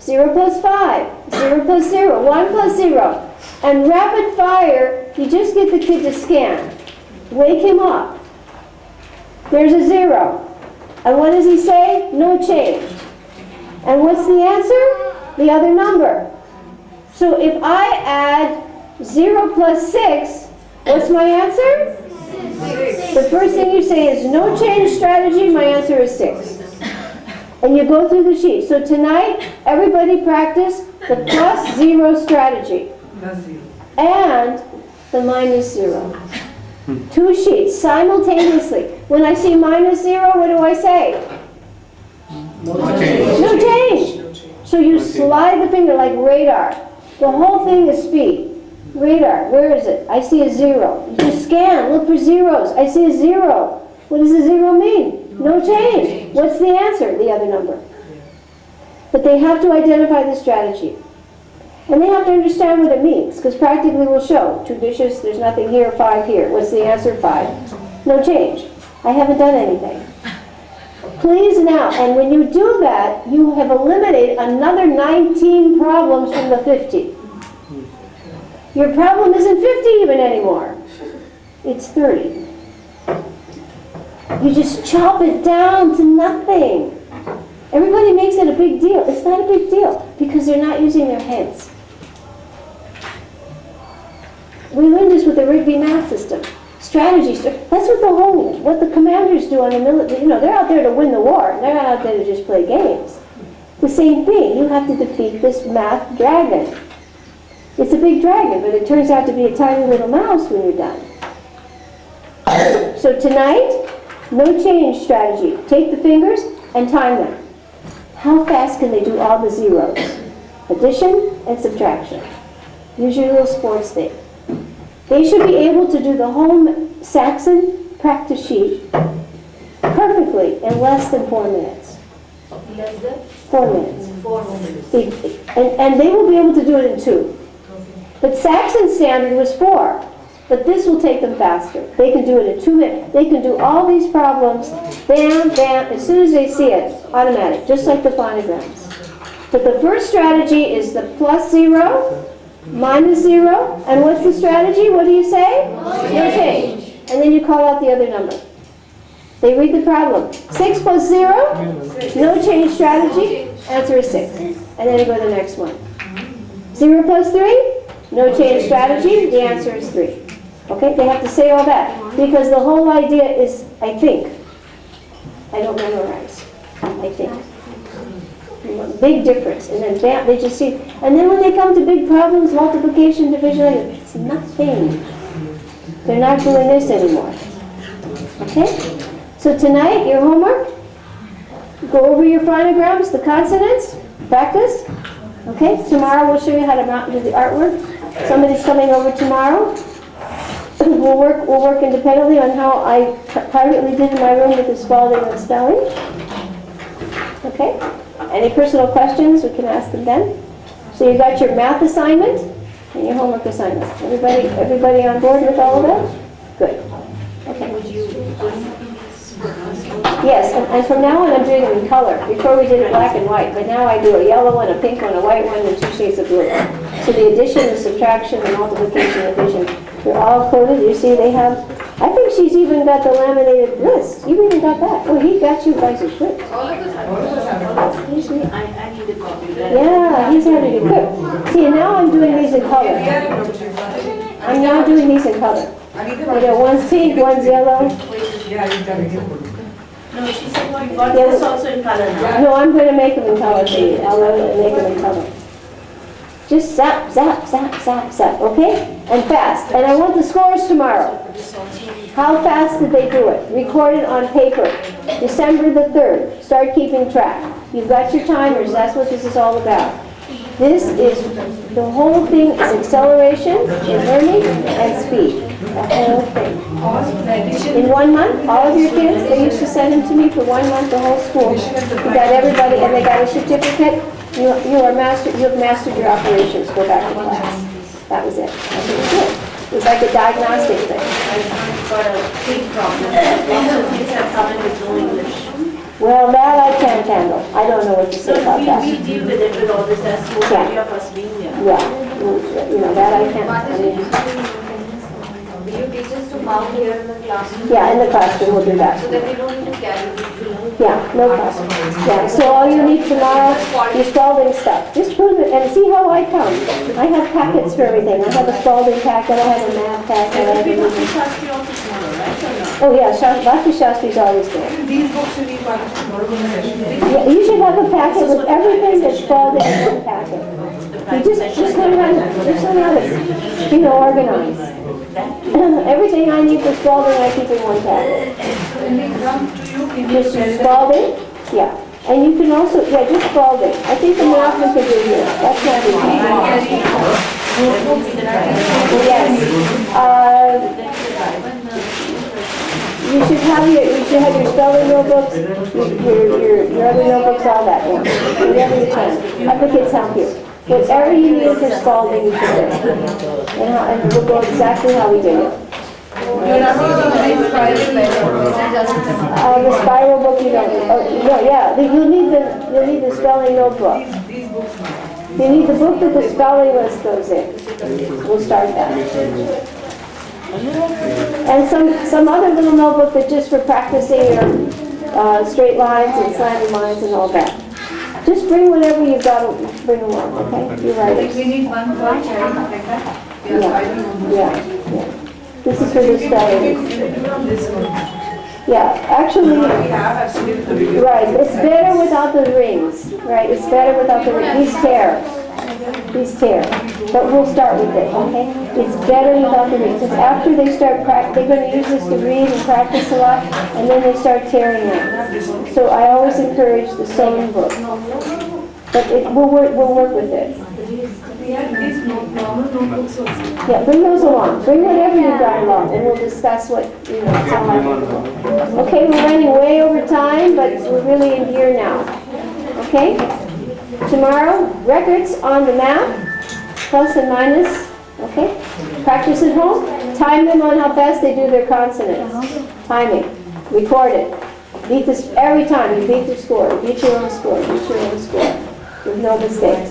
0 plus 5. 0 plus 0. 1 plus 0. And rapid fire, you just get the kid to scan. Wake him up. There's a 0. And what does he say? No change. And what's the answer? The other number. So if I add 0 plus 6, what's my answer? 6. The first thing you say is no change strategy, my answer is 6. And you go through the sheet. So tonight, everybody practice the plus 0 strategy. And the minus 0. 2 sheets simultaneously. When I see minus 0, what do I say? No change. No change. So you slide the finger like radar. The whole thing is speed. Radar, where is it? I see a 0. You just scan, look for zeros. I see a 0. What does the 0 mean? No change. What's the answer? The other number. But they have to identify the strategy. And they have to understand what it means, because practically we'll show 2 dishes, there's nothing here, 5 here. What's the answer? 5. No change. I haven't done anything. Please now, and when you do that, you have eliminated another 19 problems from the 50. Your problem isn't 50 even anymore. It's 30. You just chop it down to nothing. Everybody makes it a big deal. It's not a big deal because they're not using their heads. We learned this with the Rigby math system. Strategies. That's what the commanders do on the military. They're out there to win the war. They're not out there to just play games. The same thing. You have to defeat this math dragon. It's a big dragon, but it turns out to be a tiny little mouse when you're done. So tonight, no change strategy. Take the fingers and time them. How fast can they do all the zeros? Addition and subtraction. Use your little sports thing. They should be able to do the whole Saxon practice sheet perfectly in less than 4 minutes. Less than 4 minutes. 4 minutes. And they will be able to do it in 2. But Saxon standard was 4. But this will take them faster. They can do it in 2 minutes. They can do all these problems, bam, bam, as soon as they see it, automatic, just like the phonograms. But the first strategy is the plus 0, minus 0, and what's the strategy? What do you say? No change. And then you call out the other number. They read the problem. 6 plus 0, no change strategy, answer is 6. And then you go to the next one. 0 plus 3, no change strategy, the answer is 3. Okay, they have to say all that. Because the whole idea is, I think. I don't memorize. I think. Big difference. And then bam, they just see. And then when they come to big problems, multiplication, division, it's nothing. They're not doing this anymore. Okay? So tonight, your homework, go over your phonograms, the consonants, practice. Okay? Tomorrow we'll show you how to do the artwork. Somebody's coming over tomorrow. We'll work independently on how I privately did in my room with the spelling and spelling. Okay? Any personal questions, we can ask them then. So you got your math assignment and your homework assignment. Everybody on board with all of that? Good. Okay. Would you Yes, and from now on I'm doing them in color. Before we did it black and white, but now I do a yellow one, a pink one, a white one, and 2 shades of blue. So the addition, the subtraction, the multiplication, division, they're all coded. You see they have, I think she's even got the laminated list. You even got that. Oh, he got you guys a script. all of us have excuse me, I need a copy. Yeah, he's had it equipped. See, and now I'm doing these in color. I'm now doing these in color. One's pink, one's yellow. No, she said we got this also in color now. No, I'm going to make them in color for you. I'll make them in color. Just zap, zap, zap, zap, zap, okay? And fast. And I want the scores tomorrow. How fast did they do it? Record it on paper. December the 3rd. Start keeping track. You've got your timers. That's what this is all about. This is, the whole thing is acceleration in learning and speed. The whole thing. In 1 month, all of your kids, they used to send them to me for 1 month, the whole school. You got everybody, and they got a certificate. You have mastered your operations. Go back to class. That was it. That's what it did. It was like a diagnostic thing. I've got a big problem. Lots of kids have come in with no English. Well, that I can't handle. I don't know what to say about that. We deal with it with all this as more Yeah. three of us being here. Yeah, you know, that I can't, I mean, Will you teach us to mount here in the classroom? yeah, in the classroom we'll do that. So that we don't need to carry the film. Yeah, no problem. Yeah, so all you need tomorrow is Spalding stuff. Just put it, and see how I come. I have packets for everything. I have a Spalding packet, I have a math packet, I have everything. Oh yeah, Bhakti Shastri's always there. These books you need one tomorrow in the session. Yeah, you should have a packet with everything that's Spalding in one packet. You just learn how to, you know, organize. Everything I need for Spalding, I keep in one packet. Just Spalding, yeah. And you can also, yeah, just Spalding. I think the math we could do here. That's not easy. Yes. You should have your spelling notebooks, your other notebooks, all that, yeah. Whatever you can. Have the kids help you. Whatever you need for Spalding, you should do. And we'll go exactly how we did it. The spiral book you don't, no, yeah, you'll need the spelling notebook. These books now. You need the book that the spelling list goes in. We'll start that. And some other little notebook that's just for practicing your straight lines and slanted lines and all that. Just bring whatever you've got to bring along, okay? You're right. We need one for Yeah. This is for the spelling. This one. Yeah, actually, We have, I've seen it in the video. right, it's better without the rings, right? It's better without the rings. These tear. But we'll start with it, okay? It's better without the rings. Because after they start they're going to use this to read and practice a lot, and then they start tearing them. So I always encourage the sewing book. But we'll work with it. We have these normal notebooks also. Yeah, bring those along. Bring whatever you've got along, and we'll discuss what, you know, it's all applicable. Okay, we're running way over time, but we're really in gear now. Okay? Tomorrow, records on the map, plus and minus. Okay? Practice at home. Time them on how fast they do their consonants. Timing. Record it. Beat this every time. You beat your score. Beat your own score. Beat your own score. With no mistakes.